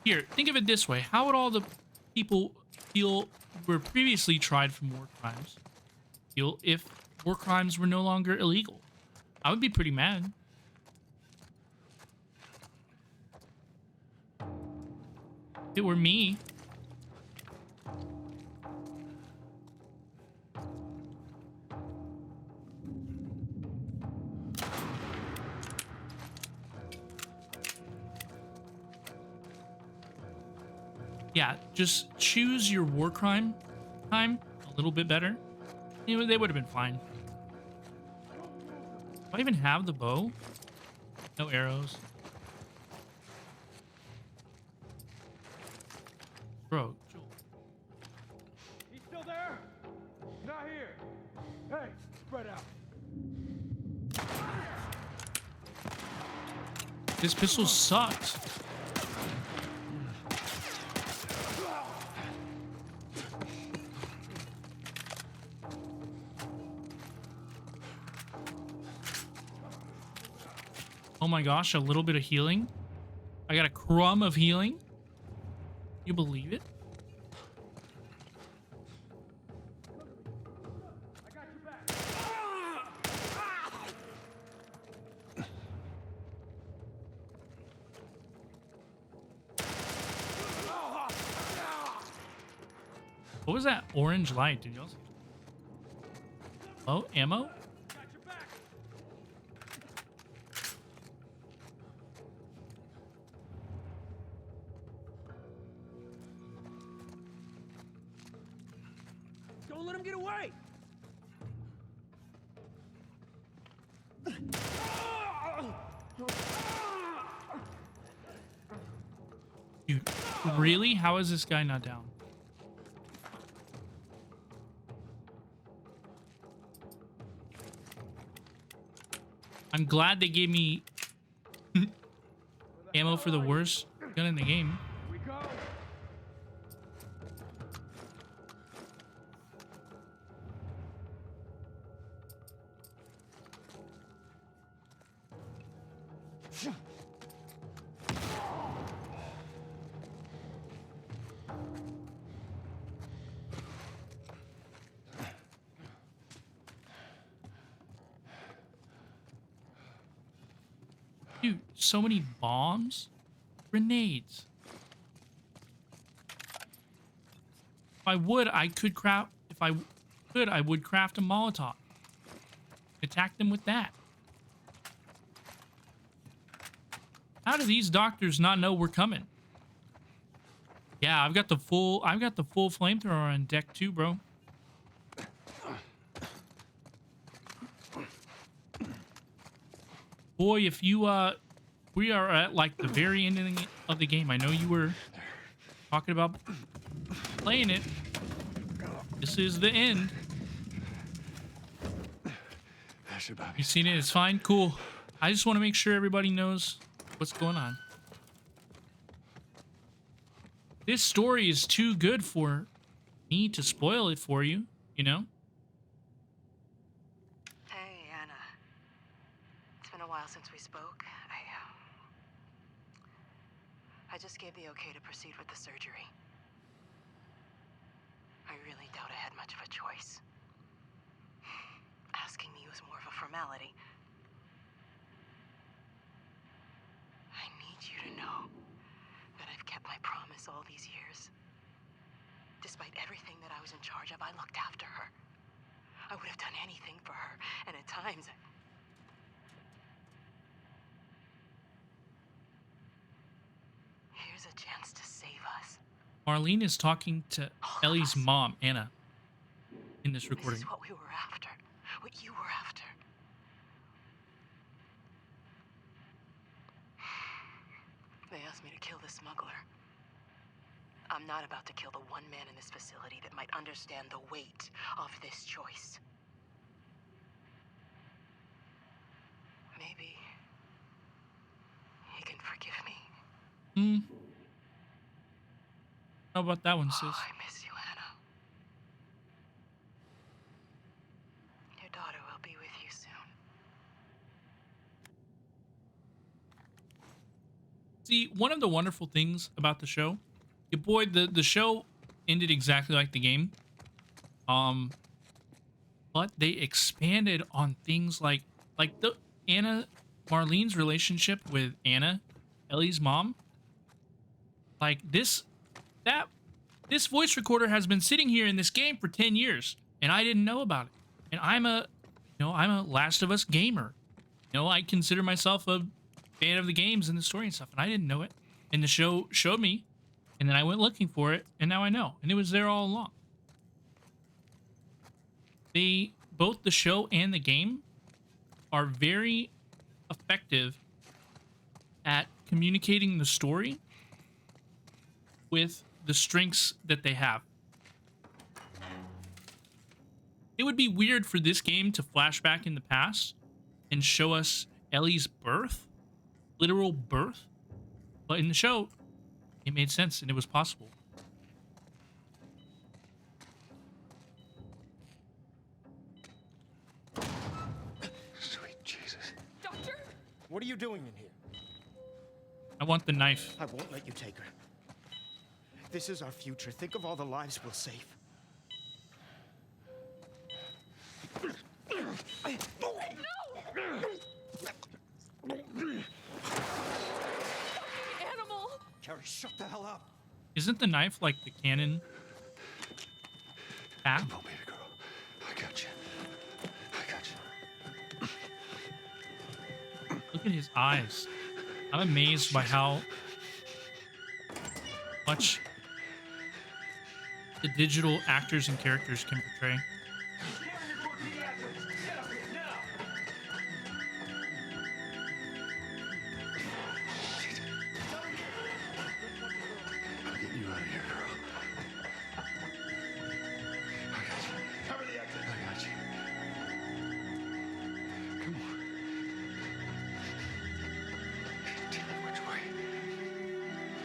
[SPEAKER 1] Here, think of it this way. How would all the people feel who were previously tried for war crimes feel if war crimes were no longer illegal? I would be pretty mad. If it were me. Yeah, just choose your war crime time a little bit better. You know, they would have been fine. Do I even have the bow? No arrows. Bro, Joel.
[SPEAKER 2] He's still there? Not here. Hey, spread out.
[SPEAKER 1] This pistol sucks. Oh my gosh, a little bit of healing. I got a crumb of healing. You believe it?
[SPEAKER 2] I got your back.
[SPEAKER 1] What was that orange light? Did y'all see? Oh, ammo?
[SPEAKER 2] Got your back.
[SPEAKER 4] Don't let him get away!
[SPEAKER 1] Dude, really? How is this guy not down? I'm glad they gave me ammo for the worst gun in the game.
[SPEAKER 4] Here we go!
[SPEAKER 1] Dude, so many bombs, grenades. If I would, I could craft. If I could, I would craft a Molotov. Attack them with that. How do these doctors not know we're coming? Yeah, I've got the full flamethrower on deck too, bro. Boy, if you we are at like the very ending of the game. I know you were talking about playing it. This is the end. You seen it? It's fine. Cool. I just want to make sure everybody knows what's going on. This story is too good for me to spoil it for you, you know?
[SPEAKER 5] Hey, Anna. It's been a while since we spoke. I just gave the okay to proceed with the surgery. I really doubt I had much of a choice. Asking me was more of a formality. I need you to know that I've kept my promise all these years. Despite everything that I was in charge of, I looked after her. I would have done anything for her, and at times here's a chance to save us.
[SPEAKER 1] Marlene is talking to Ellie's mom, Anna, in this recording.
[SPEAKER 5] This is what we were after. What you were after. They asked me to kill the smuggler. I'm not about to kill the one man in this facility that might understand the weight of this choice. Maybe he can forgive me.
[SPEAKER 1] How about that one, sis?
[SPEAKER 5] Oh, I miss you, Anna. Your daughter will be with you soon.
[SPEAKER 1] See, one of the wonderful things about the show, your boy, the show ended exactly like the game. But they expanded on things like the Marlene's relationship with Anna, Ellie's mom. Like this voice recorder has been sitting here in this game for 10 years, and I didn't know about it. And I'm a Last of Us gamer. I consider myself a fan of the games and the story and stuff, and I didn't know it. And the show showed me, and then I went looking for it, and now I know. And it was there all along. Both the show and the game are very effective at communicating the story with the strengths that they have. It would be weird for this game to flash back in the past and show us Ellie's birth, literal birth, but in the show, it made sense and it was possible.
[SPEAKER 2] Sweet Jesus.
[SPEAKER 6] Doctor?
[SPEAKER 4] What are you doing in here?
[SPEAKER 1] I want the knife.
[SPEAKER 4] I won't let you take her. This is our future. Think of all the lives we'll save.
[SPEAKER 6] Animal!
[SPEAKER 4] Carrie, shut the hell up.
[SPEAKER 1] Isn't the knife like the cannon? Ah,
[SPEAKER 2] Come on, baby girl. I got you. I got you.
[SPEAKER 1] look at his eyes. I'm amazed by how much the digital actors and characters can portray.
[SPEAKER 2] I'll get you out of here, girl. I got you. Cover the exit. I got you. Come on. Tell me which way.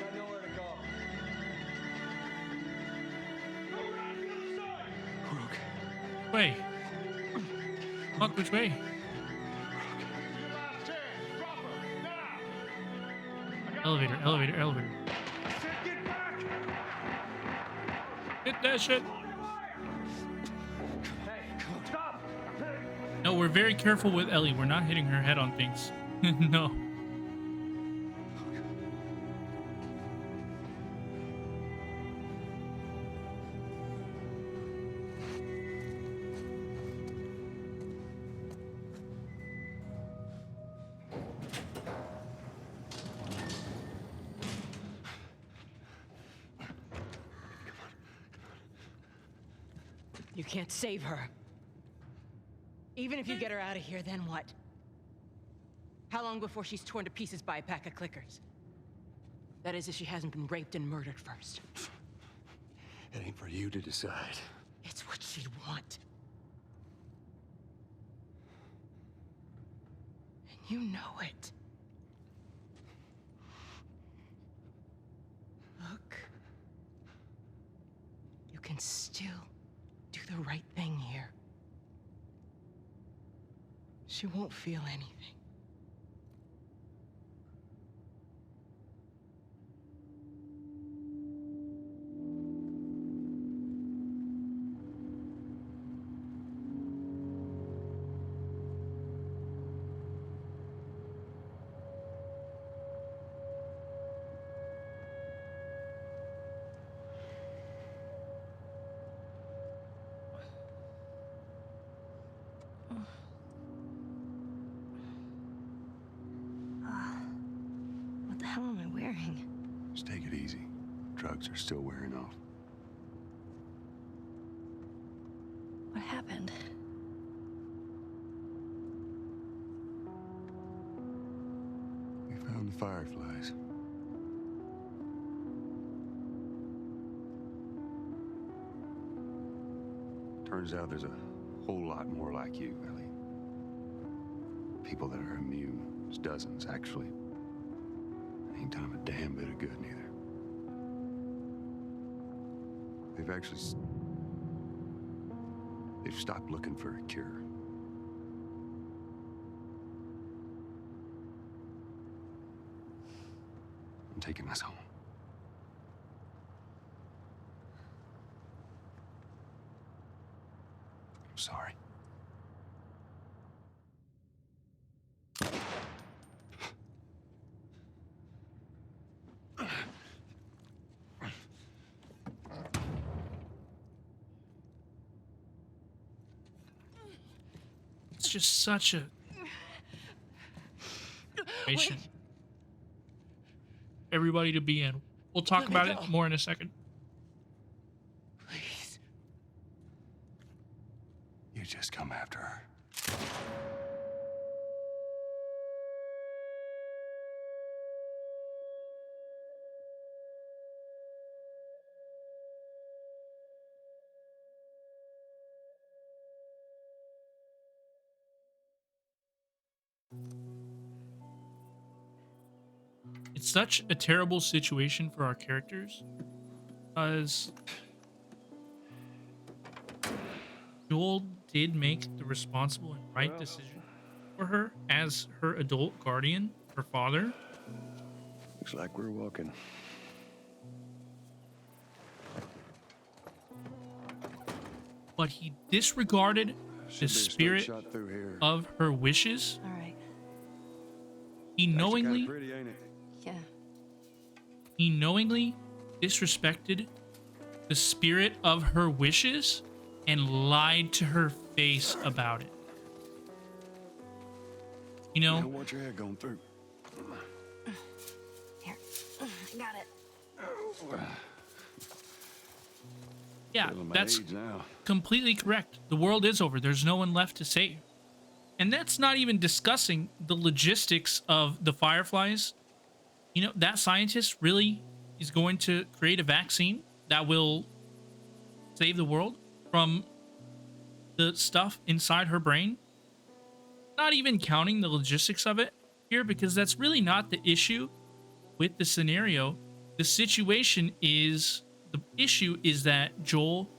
[SPEAKER 2] Got nowhere to go. Go around the other side. We're okay.
[SPEAKER 1] Way. Fuck, which way?
[SPEAKER 2] Your last chance. Drop her. Now.
[SPEAKER 1] Elevator, elevator, elevator.
[SPEAKER 2] Get back.
[SPEAKER 1] Hit that shit.
[SPEAKER 2] Hey, come on. Stop.
[SPEAKER 1] No, we're very careful with Ellie. We're not hitting her head on things. No.
[SPEAKER 5] You can't save her. Even if you get her out of here, then what? How long before she's torn to pieces by a pack of clickers? That is, if she hasn't been raped and murdered first.
[SPEAKER 2] It ain't for you to decide.
[SPEAKER 5] It's what she'd want. And you know it. Look. You can still do the right thing here. She won't feel anything.
[SPEAKER 3] What the hell am I wearing?
[SPEAKER 2] Just take it easy. Drugs are still wearing off.
[SPEAKER 3] What happened?
[SPEAKER 2] We found the fireflies. Turns out there's a whole lot more like you, Ellie. People that are immune. There's dozens, actually. Ain't done 'em a damn bit of good, neither. They've stopped looking for a cure. I'm taking us home. I'm sorry.
[SPEAKER 1] It's just such a situation. Everybody to be in. We'll talk
[SPEAKER 5] Let me
[SPEAKER 1] about
[SPEAKER 5] go.
[SPEAKER 1] it more in a second.
[SPEAKER 5] Please.
[SPEAKER 2] You just come after her.
[SPEAKER 1] It's such a terrible situation for our characters, because Joel did make the responsible and right decision for her as her adult guardian, her father.
[SPEAKER 2] Looks like we're walking.
[SPEAKER 1] But he disregarded
[SPEAKER 2] Should
[SPEAKER 1] the
[SPEAKER 2] be a straight
[SPEAKER 1] spirit
[SPEAKER 2] shot through here.
[SPEAKER 1] of her wishes.
[SPEAKER 3] All right.
[SPEAKER 1] He
[SPEAKER 2] Actually
[SPEAKER 1] knowingly
[SPEAKER 2] kinda pretty, ain't it?
[SPEAKER 3] Yeah.
[SPEAKER 1] He knowingly disrespected the spirit of her wishes and lied to her face about it. You
[SPEAKER 2] You
[SPEAKER 1] know,
[SPEAKER 2] don't want your head going through.
[SPEAKER 3] Here. I got it.
[SPEAKER 1] Yeah,
[SPEAKER 2] Feeling my
[SPEAKER 1] that's
[SPEAKER 2] age now.
[SPEAKER 1] completely correct. The world is over. There's no one left to save. And that's not even discussing the logistics of the Fireflies. You know, that scientist really is going to create a vaccine that will save the world from the stuff inside her brain. Not even counting the logistics of it here, because that's really not the issue with the scenario. The issue is that Joel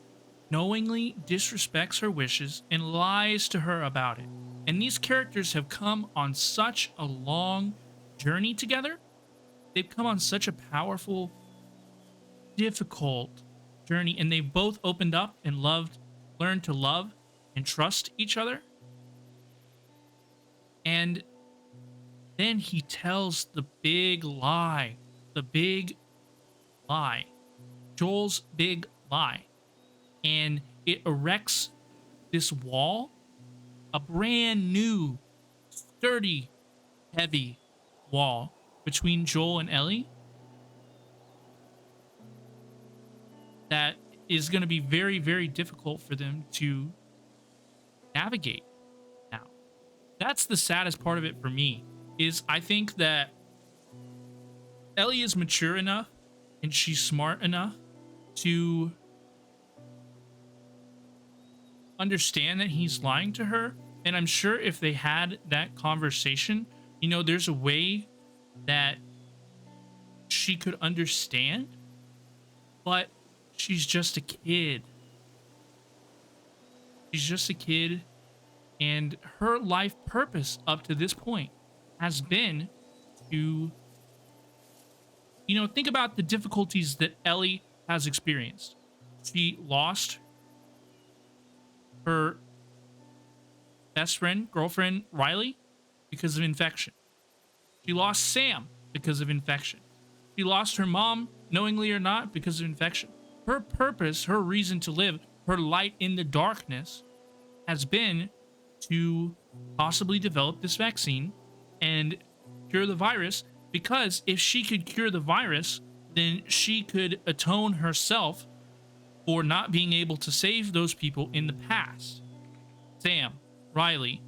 [SPEAKER 1] knowingly disrespects her wishes and lies to her about it. And these characters have come on such a long journey together. They've come on such a powerful, difficult journey, and they've both opened up and learned to love and trust each other. And then he tells the big lie, Joel's big lie. And it erects this wall, a brand new, sturdy, heavy wall between Joel and Ellie that is going to be very, very difficult for them to navigate now. That's the saddest part of it for me, is I think that Ellie is mature enough and she's smart enough to understand that he's lying to her. And I'm sure if they had that conversation, you know, there's a way that she could understand, but she's just a kid. She's just a kid, and her life purpose up to this point has been to, you know, think about the difficulties that Ellie has experienced. She lost her best friend, girlfriend, Riley, because of infection. She lost Sam because of infection. She lost her mom, knowingly or not, because of infection. Her purpose, her reason to live, her light in the darkness has been to possibly develop this vaccine and cure the virus, because if she could cure the virus, then she could atone herself for not being able to save those people in the past. Sam, Riley,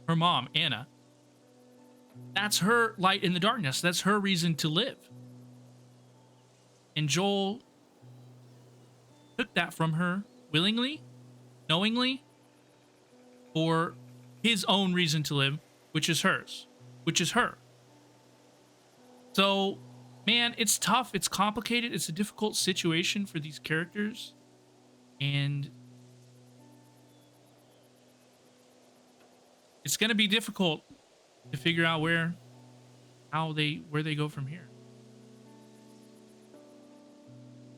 [SPEAKER 1] her mom, Anna. That's her light in the darkness. That's her reason to live. And Joel took that from her willingly, knowingly, for his own reason to live, which is hers, which is her. So, man, it's tough. It's complicated. It's a difficult situation for these characters. And it's going to be difficult to figure out where they go from here.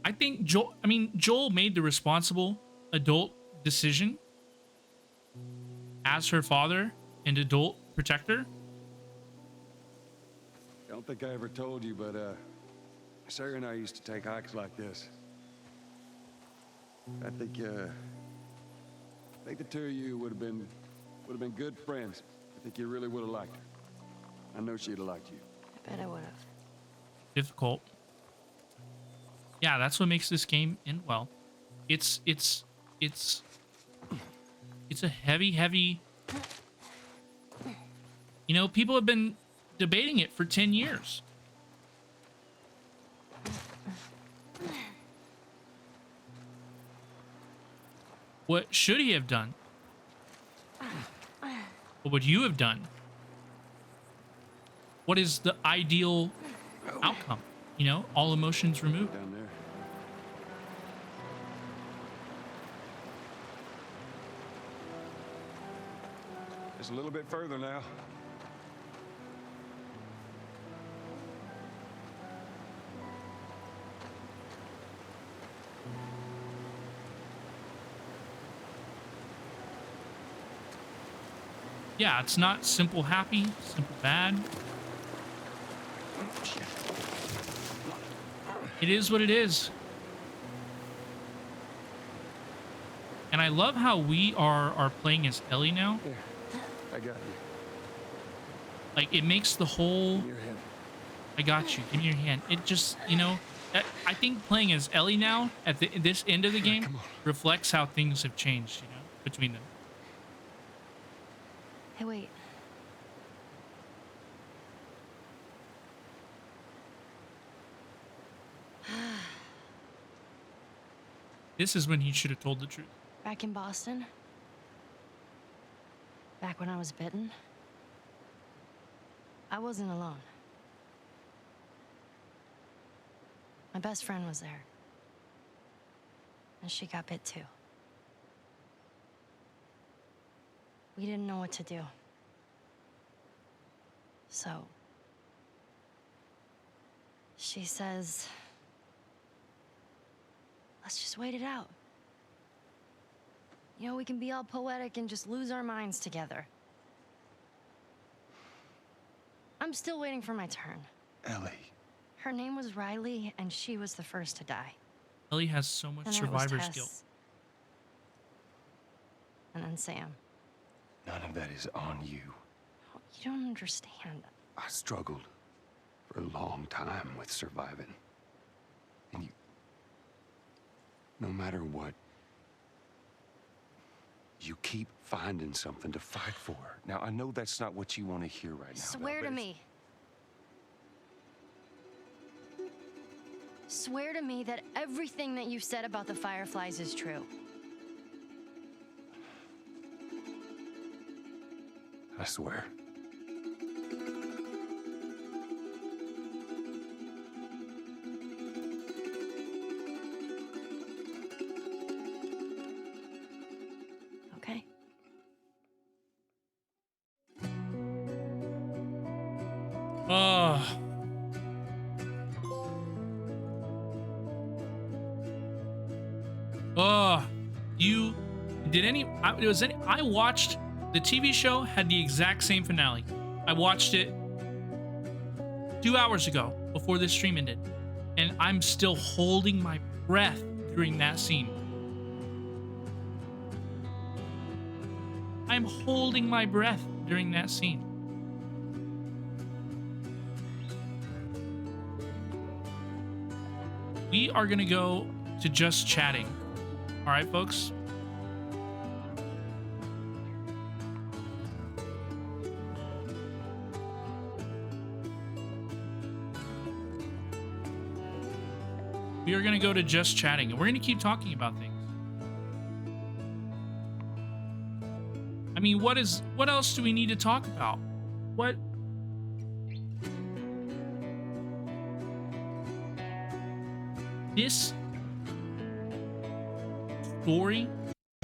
[SPEAKER 1] I think Joel made the responsible adult decision as her father and adult protector.
[SPEAKER 2] I don't think I ever told you, but Sarah and I used to take hikes like this. I think the two of you would have been good friends. I think you really would have liked her. I know she'd have liked you.
[SPEAKER 3] I bet I would have.
[SPEAKER 1] Difficult. Yeah, that's what makes this game end well. It's a heavy. You know, people have been debating it for 10 years. What should he have done? What would you have done? What is the ideal outcome? You know, all emotions removed.
[SPEAKER 2] Down there. Just a little bit further now.
[SPEAKER 1] Yeah, it's not simple happy, simple bad. It is what it is. And I love how we are playing as Ellie now.
[SPEAKER 2] Here, I got you.
[SPEAKER 1] Like, it makes the whole...
[SPEAKER 2] Give me your hand.
[SPEAKER 1] I got you. Give me your hand. It just, you know, I think playing as Ellie now at this end of the game
[SPEAKER 2] come on.
[SPEAKER 1] reflects how things have changed, you know, between them.
[SPEAKER 3] Hey, wait.
[SPEAKER 1] This is when he should have told the truth.
[SPEAKER 3] Back in Boston? Back when I was bitten? I wasn't alone. My best friend was there. And she got bit too. We didn't know what to do. So... she says... let's just wait it out. You know, we can be all poetic and just lose our minds together. I'm still waiting for my turn.
[SPEAKER 2] Ellie.
[SPEAKER 3] Her name was Riley, and she was the first to die.
[SPEAKER 1] Ellie has so much
[SPEAKER 3] And then it was
[SPEAKER 1] survivor's
[SPEAKER 3] Tess.
[SPEAKER 1] guilt.
[SPEAKER 3] And then Sam.
[SPEAKER 2] None of that is on you.
[SPEAKER 3] Oh, you don't understand.
[SPEAKER 2] I struggled for a long time with surviving. And you... no matter what, you keep finding something to fight for. Now, I know that's not what you want to hear right now.
[SPEAKER 3] Swear to me. Swear to me that everything that you said about the Fireflies is true.
[SPEAKER 2] I swear.
[SPEAKER 3] Okay?
[SPEAKER 1] Oh. Oh. You did any I watched the TV show had the exact same finale. I watched it 2 hours ago before this stream ended, and I'm still holding my breath during that scene. I'm holding my breath during that scene. We are gonna go to just chatting. All right, folks? We are going to go to just chatting, and we're going to keep talking about things. I mean, what else do we need to talk about? What? This story,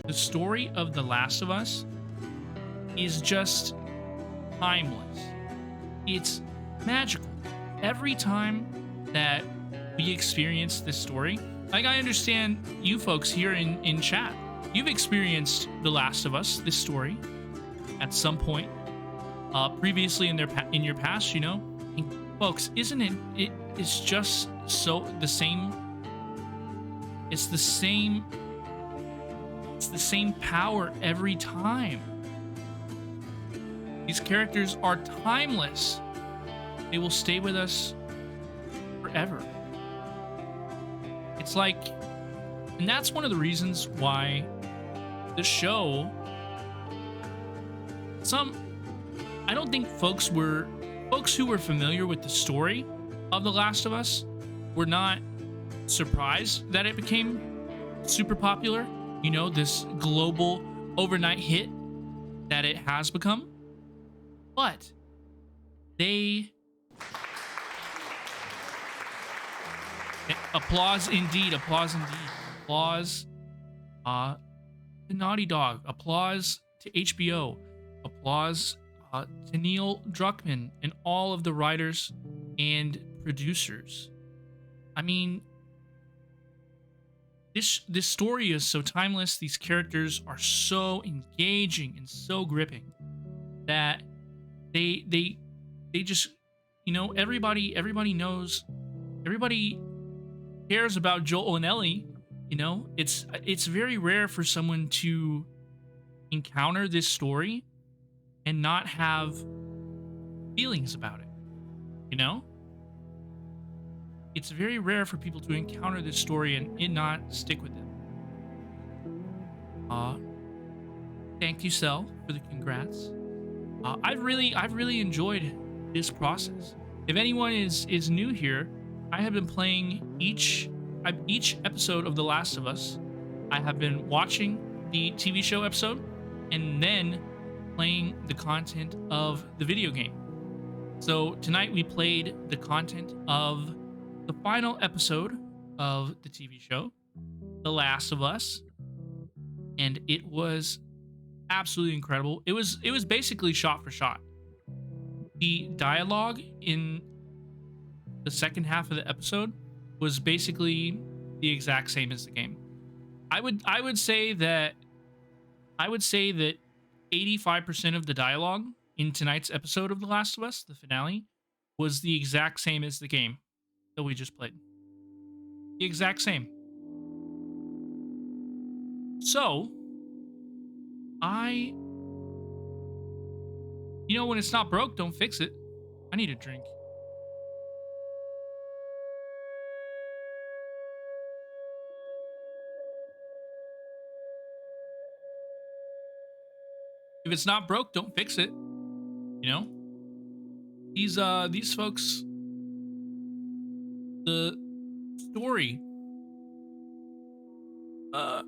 [SPEAKER 1] the story of The Last of Us, is just timeless. It's magical. Every time that we experience this story, like, I understand you folks here in chat, you've experienced The Last of Us, this story, at some point previously in your past, you know. And folks, isn't it? It's just so the same. It's the same. It's the same power every time. These characters are timeless. They will stay with us forever. It's like, and that's one of the reasons why the show, I don't think folks who were familiar with the story of The Last of Us were not surprised that it became super popular, you know, this global overnight hit that it has become. But they applause indeed, applause to Naughty Dog, applause to HBO, applause to Neil Druckmann and all of the writers and producers. I mean, this story is so timeless. These characters are so engaging and so gripping that they just, you know, everybody knows, everybody cares about Joel and Ellie. You know, it's very rare for someone to encounter this story and not have feelings about it, you know? it's very rare for people to encounter this story and it not stick with them. Thank you, Cell, for the congrats. I've really enjoyed this process. If anyone is new here, I have been playing each episode of The Last of Us. I have been watching the TV show episode and then playing the content of the video game. So tonight we played the content of the final episode of the TV show, The Last of Us, and it was absolutely incredible. It was basically shot for shot. The dialogue in the second half of the episode was basically the exact same as the game. I would say that 85% of the dialogue in tonight's episode of The Last of Us, the finale, was the exact same as the game that we just played. The exact same. So, when it's not broke, don't fix it. I need a drink. If it's not broke, don't fix it. These folks, the story, the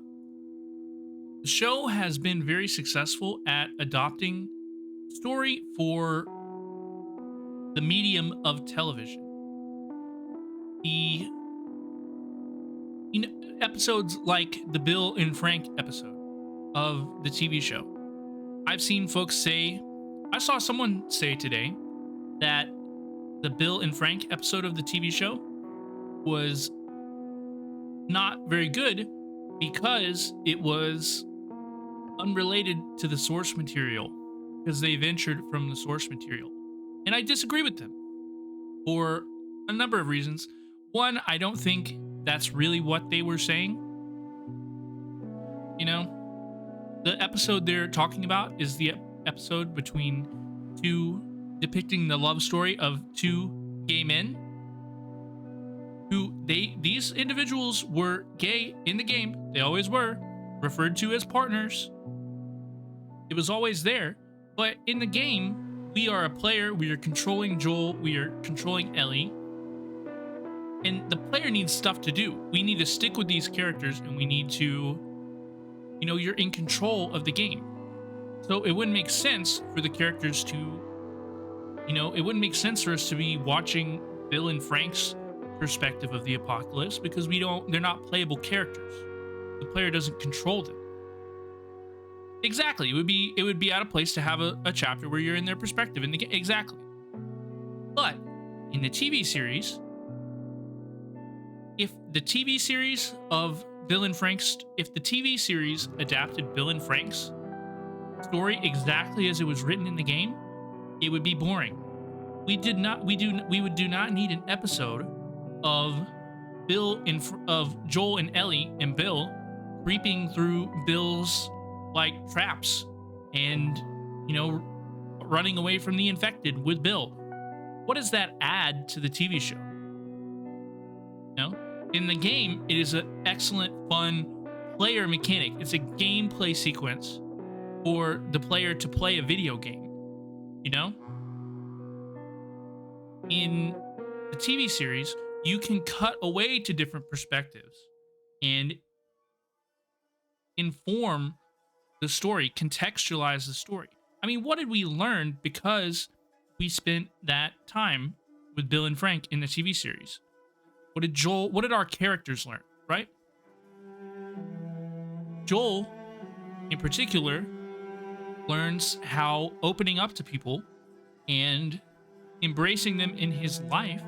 [SPEAKER 1] show has been very successful at adopting story for the medium of television. Episodes like the Bill and Frank episode of the TV show. I've seen folks say, I saw someone say today that the Bill and Frank episode of the TV show was not very good because it was unrelated to the source material, because they ventured from the source material. And I disagree with them for a number of reasons. One, I don't think that's really what they were saying. The episode they're talking about is the episode depicting the love story of two gay men who these individuals were gay in the game. They always were referred to as partners. It was always there. But in the game, we are a player. We are controlling Joel. We are controlling Ellie. And the player needs stuff to do. We need to stick with these characters, and we need to, you're in control of the game. So it wouldn't make sense for the characters to, it wouldn't make sense for us to be watching Bill and Frank's perspective of the apocalypse, because they're not playable characters. The player doesn't control them. Exactly. It would be out of place to have a chapter where you're in their perspective in the game. Exactly. But in the TV series, if the TV series adapted Bill and Frank's story exactly as it was written in the game, it would be boring. We would do not need an episode of Joel and Ellie and Bill creeping through Bill's traps and running away from the infected with Bill. What does that add to the TV show? In the game, it is an excellent, fun player mechanic. It's a gameplay sequence for the player to play a video game. In the TV series, you can cut away to different perspectives and inform the story, contextualize the story. I mean, what did we learn because we spent that time with Bill and Frank in the TV series? What did our characters learn, right? Joel, in particular, learns how opening up to people and embracing them in his life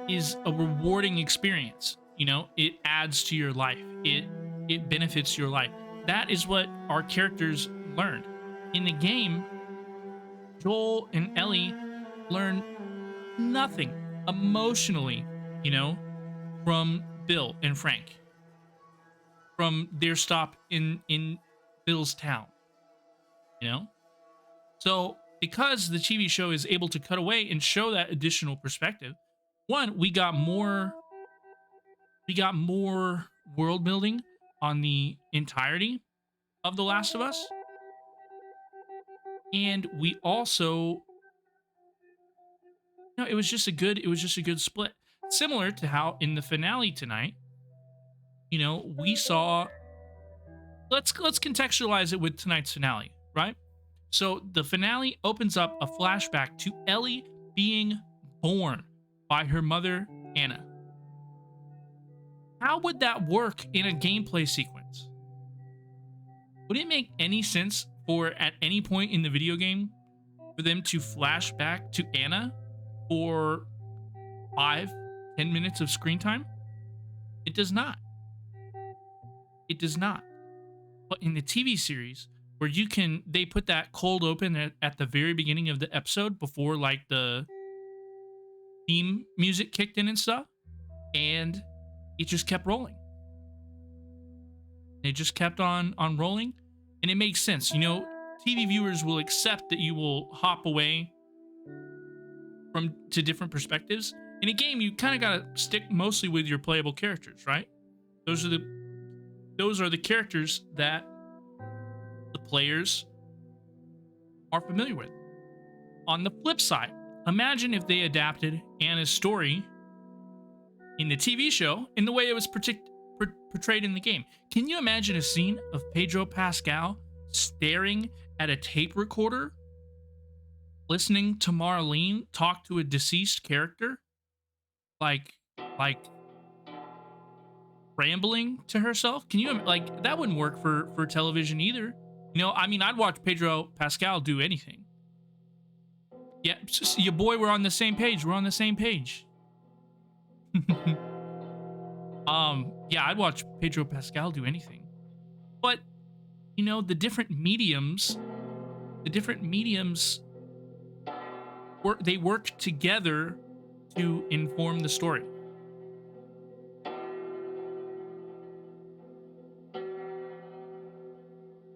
[SPEAKER 1] is a rewarding experience. It adds to your life. It benefits your life. That is what our characters learned. In the game, Joel and Ellie learn nothing emotionally, from Bill and Frank, from their stop in Bill's town, So because the TV show is able to cut away and show that additional perspective. One, we got more world building on the entirety of The Last of Us. And we also, it was just a good split. Similar to how in the finale tonight, we saw, let's contextualize it with tonight's finale, right? So the finale opens up a flashback to Ellie being born by her mother, Anna. How would that work in a gameplay sequence? Would it make any sense for at any point in the video game for them to flash back to Anna for 5-10 minutes of screen time? It does not. It does not. But in the TV series, where they put that cold open at the very beginning of the episode before like the theme music kicked in and stuff, and it just kept rolling. It just kept on rolling, and it makes sense. TV viewers will accept that you will hop away to different perspectives. In a game, you kind of gotta stick mostly with your playable characters, right? Those are the characters that the players are familiar with. On the flip side, imagine if they adapted Anna's story in the TV show in the way it was portrayed in the game. Can you imagine a scene of Pedro Pascal staring at a tape recorder, listening to Marlene talk to a deceased character, like rambling to herself? Can you, that wouldn't work for television either. I'd watch Pedro Pascal do anything. Yeah, your boy, we're on the same page. We're on the same page. Yeah, I'd watch Pedro Pascal do anything. But, the different mediums work together to inform the story.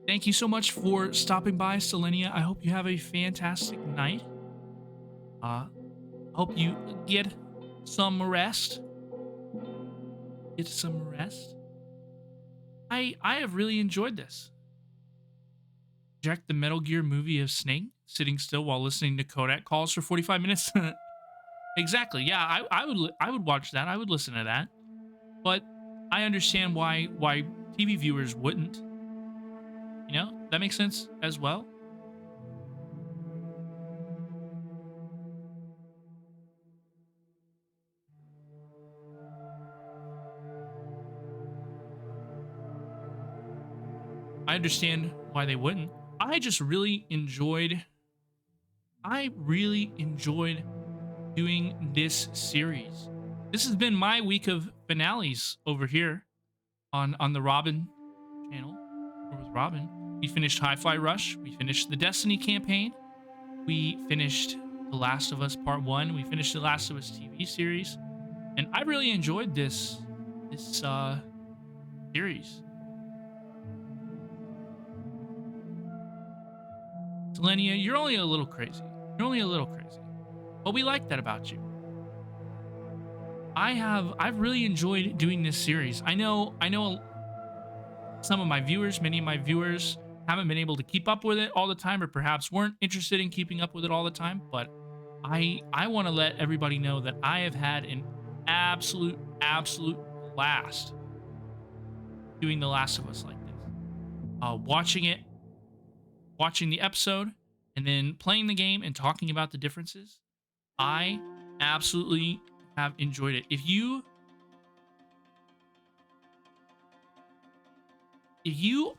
[SPEAKER 1] Thank you so much for stopping by, Selenia. I hope you have a fantastic night. Hope you get some rest. I have really enjoyed this. Project the Metal Gear movie of Snake sitting still while listening to Kodak calls for 45 minutes. Exactly. Yeah, I would watch that. I would listen to that. But I understand why TV viewers wouldn't. That makes sense as well. I understand why they wouldn't. I really enjoyed doing this series. This has been my week of finales over here on the Robin channel, or with Robin. We finished Hi-Fi Rush. We finished the Destiny campaign. We finished The Last of Us Part 1. We finished The Last of Us TV series. And I really enjoyed this series. Selenia, you're only a little crazy. But we like that about you. I've really enjoyed doing this series. I know some of my viewers, many of my viewers haven't been able to keep up with it all the time, or perhaps weren't interested in keeping up with it all the time, but I want to let everybody know that I have had an absolute blast doing The Last of Us like this. Watching the episode, and then playing the game and talking about the differences. I absolutely have enjoyed it. If you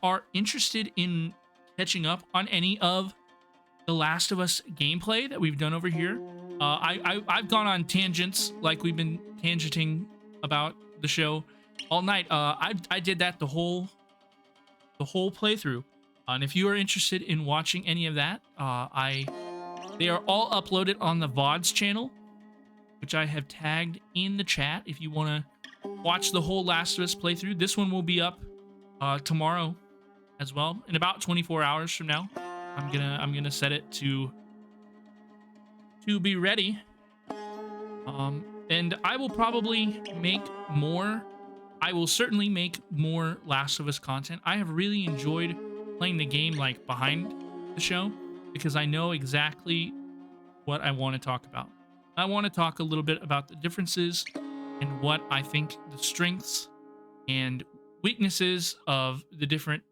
[SPEAKER 1] are interested in catching up on any of The Last of Us gameplay that we've done over here, I've gone on tangents like we've been tangenting about the show all night. I did that the whole playthrough. And if you are interested in watching any of that, they are all uploaded on the VODs channel, which I have tagged in the chat. If you want to watch the whole Last of Us playthrough, this one will be up tomorrow as well. In about 24 hours from now, I'm gonna set it to to be ready. And I will probably make more. I will certainly make more Last of Us content. I have really enjoyed playing the game like behind the show because I know exactly what I want to talk about. I want to talk a little bit about the differences and what I think the strengths and weaknesses of the different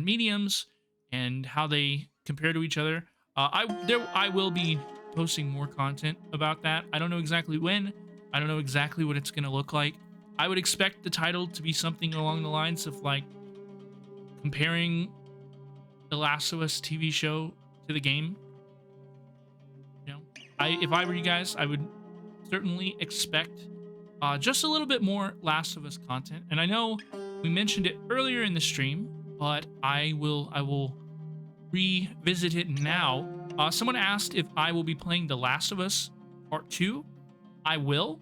[SPEAKER 1] mediums and how they compare to each other. I will be posting more content about that. I don't know exactly when. I don't know exactly what it's going to look like. I would expect the title to be something along the lines of like comparing the Last of Us TV show to the game. You know, if I were you guys, I would certainly expect just a little bit more Last of Us content. And I know we mentioned it earlier in the stream, but I will revisit it now. Someone asked if I will be playing The Last of Us Part 2. I will.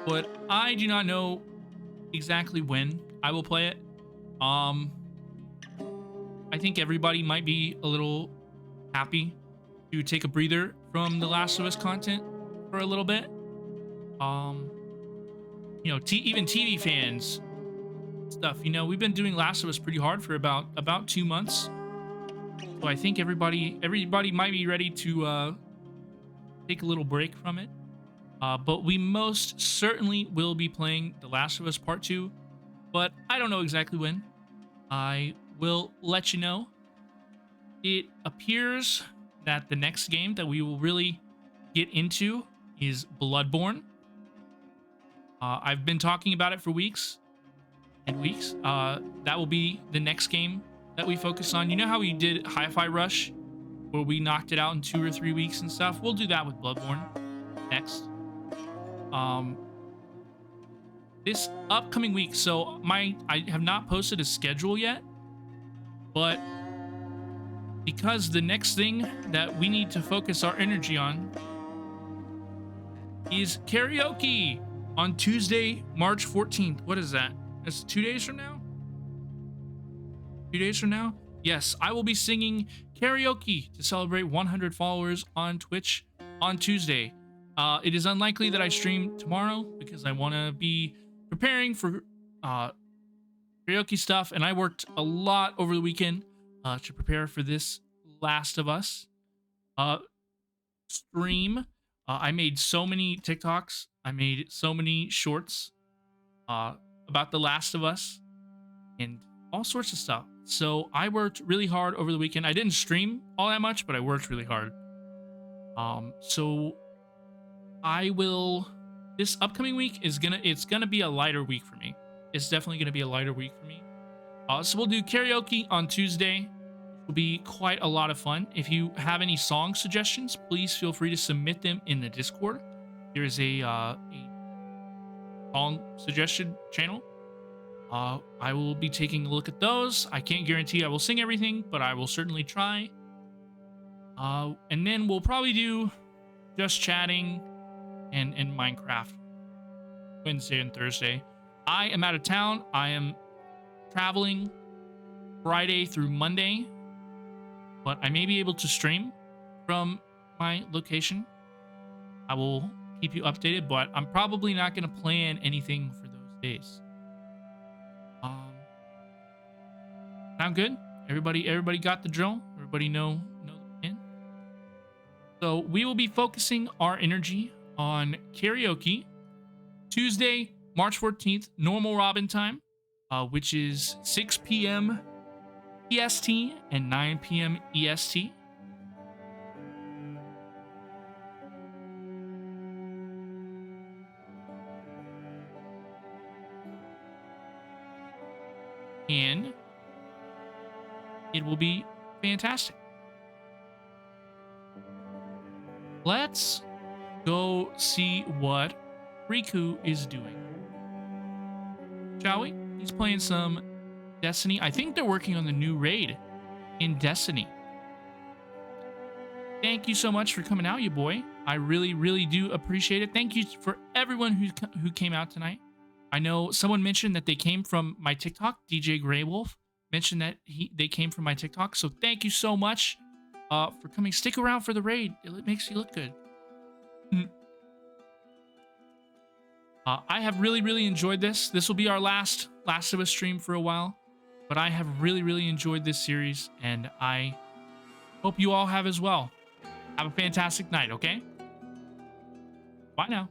[SPEAKER 1] But I do not know exactly when I will play it. I think everybody might be a little happy to take a breather from The Last of Us content for a little bit. You know, even TV fans stuff. You know, we've been doing Last of Us pretty hard for about 2 months. So I think everybody might be ready to take a little break from it. But we most certainly will be playing The Last of Us Part 2, but I don't know exactly when. I will let you know. It appears that the next game that we will really get into is Bloodborne. I've been talking about it for weeks and weeks. That will be the next game that we focus on. You know how we did Hi-Fi Rush, where we knocked it out in 2 or 3 weeks and stuff? We'll do that with Bloodborne next. This upcoming week, so I have not posted a schedule yet, but because the next thing that we need to focus our energy on is karaoke on Tuesday, March 14th. What is that? That's 2 days from now? 2 days from now? Yes, I will be singing karaoke to celebrate 100 followers on Twitch on Tuesday. It is unlikely that I stream tomorrow because I want to be preparing for karaoke stuff, and I worked a lot over the weekend to prepare for this Last of Us stream. I made so many TikToks. I made so many shorts about The Last of Us and all sorts of stuff. So I worked really hard over the weekend. I didn't stream all that much, but I worked really hard. So I will. This upcoming week it's gonna be a lighter week for me. It's definitely gonna be a lighter week for me. So we'll do karaoke on Tuesday. It'll be quite a lot of fun. If you have any song suggestions, please feel free to submit them in the Discord. There is a song suggestion channel. I will be taking a look at those. I can't guarantee I will sing everything, but I will certainly try. And then we'll probably do just chatting and Minecraft Wednesday and Thursday. I am out of town. I am traveling Friday through Monday, but I may be able to stream from my location. I will keep you updated, but I'm probably not going to plan anything for those days. Sound good? Everybody got the drill? Everybody know the plan? So we will be focusing our energy on karaoke Tuesday, March 14th, normal Robin time, which is 6 p.m. EST and 9 p.m. EST. And it will be fantastic. Let's go see what Riku is doing. Shall we? He's playing some Destiny. I think they're working on the new raid in Destiny. Thank you so much for coming out, you boy. I really, really do appreciate it. Thank you for everyone who came out tonight. I know someone mentioned that they came from my TikTok. DJ Grey Wolf mentioned that they came from my TikTok. So thank you so much for coming. Stick around for the raid. It makes you look good. I have really enjoyed this. This will be our last of Us stream for a while, but I have really enjoyed this series, and I hope you all have as well. Have a fantastic night, okay? Bye now.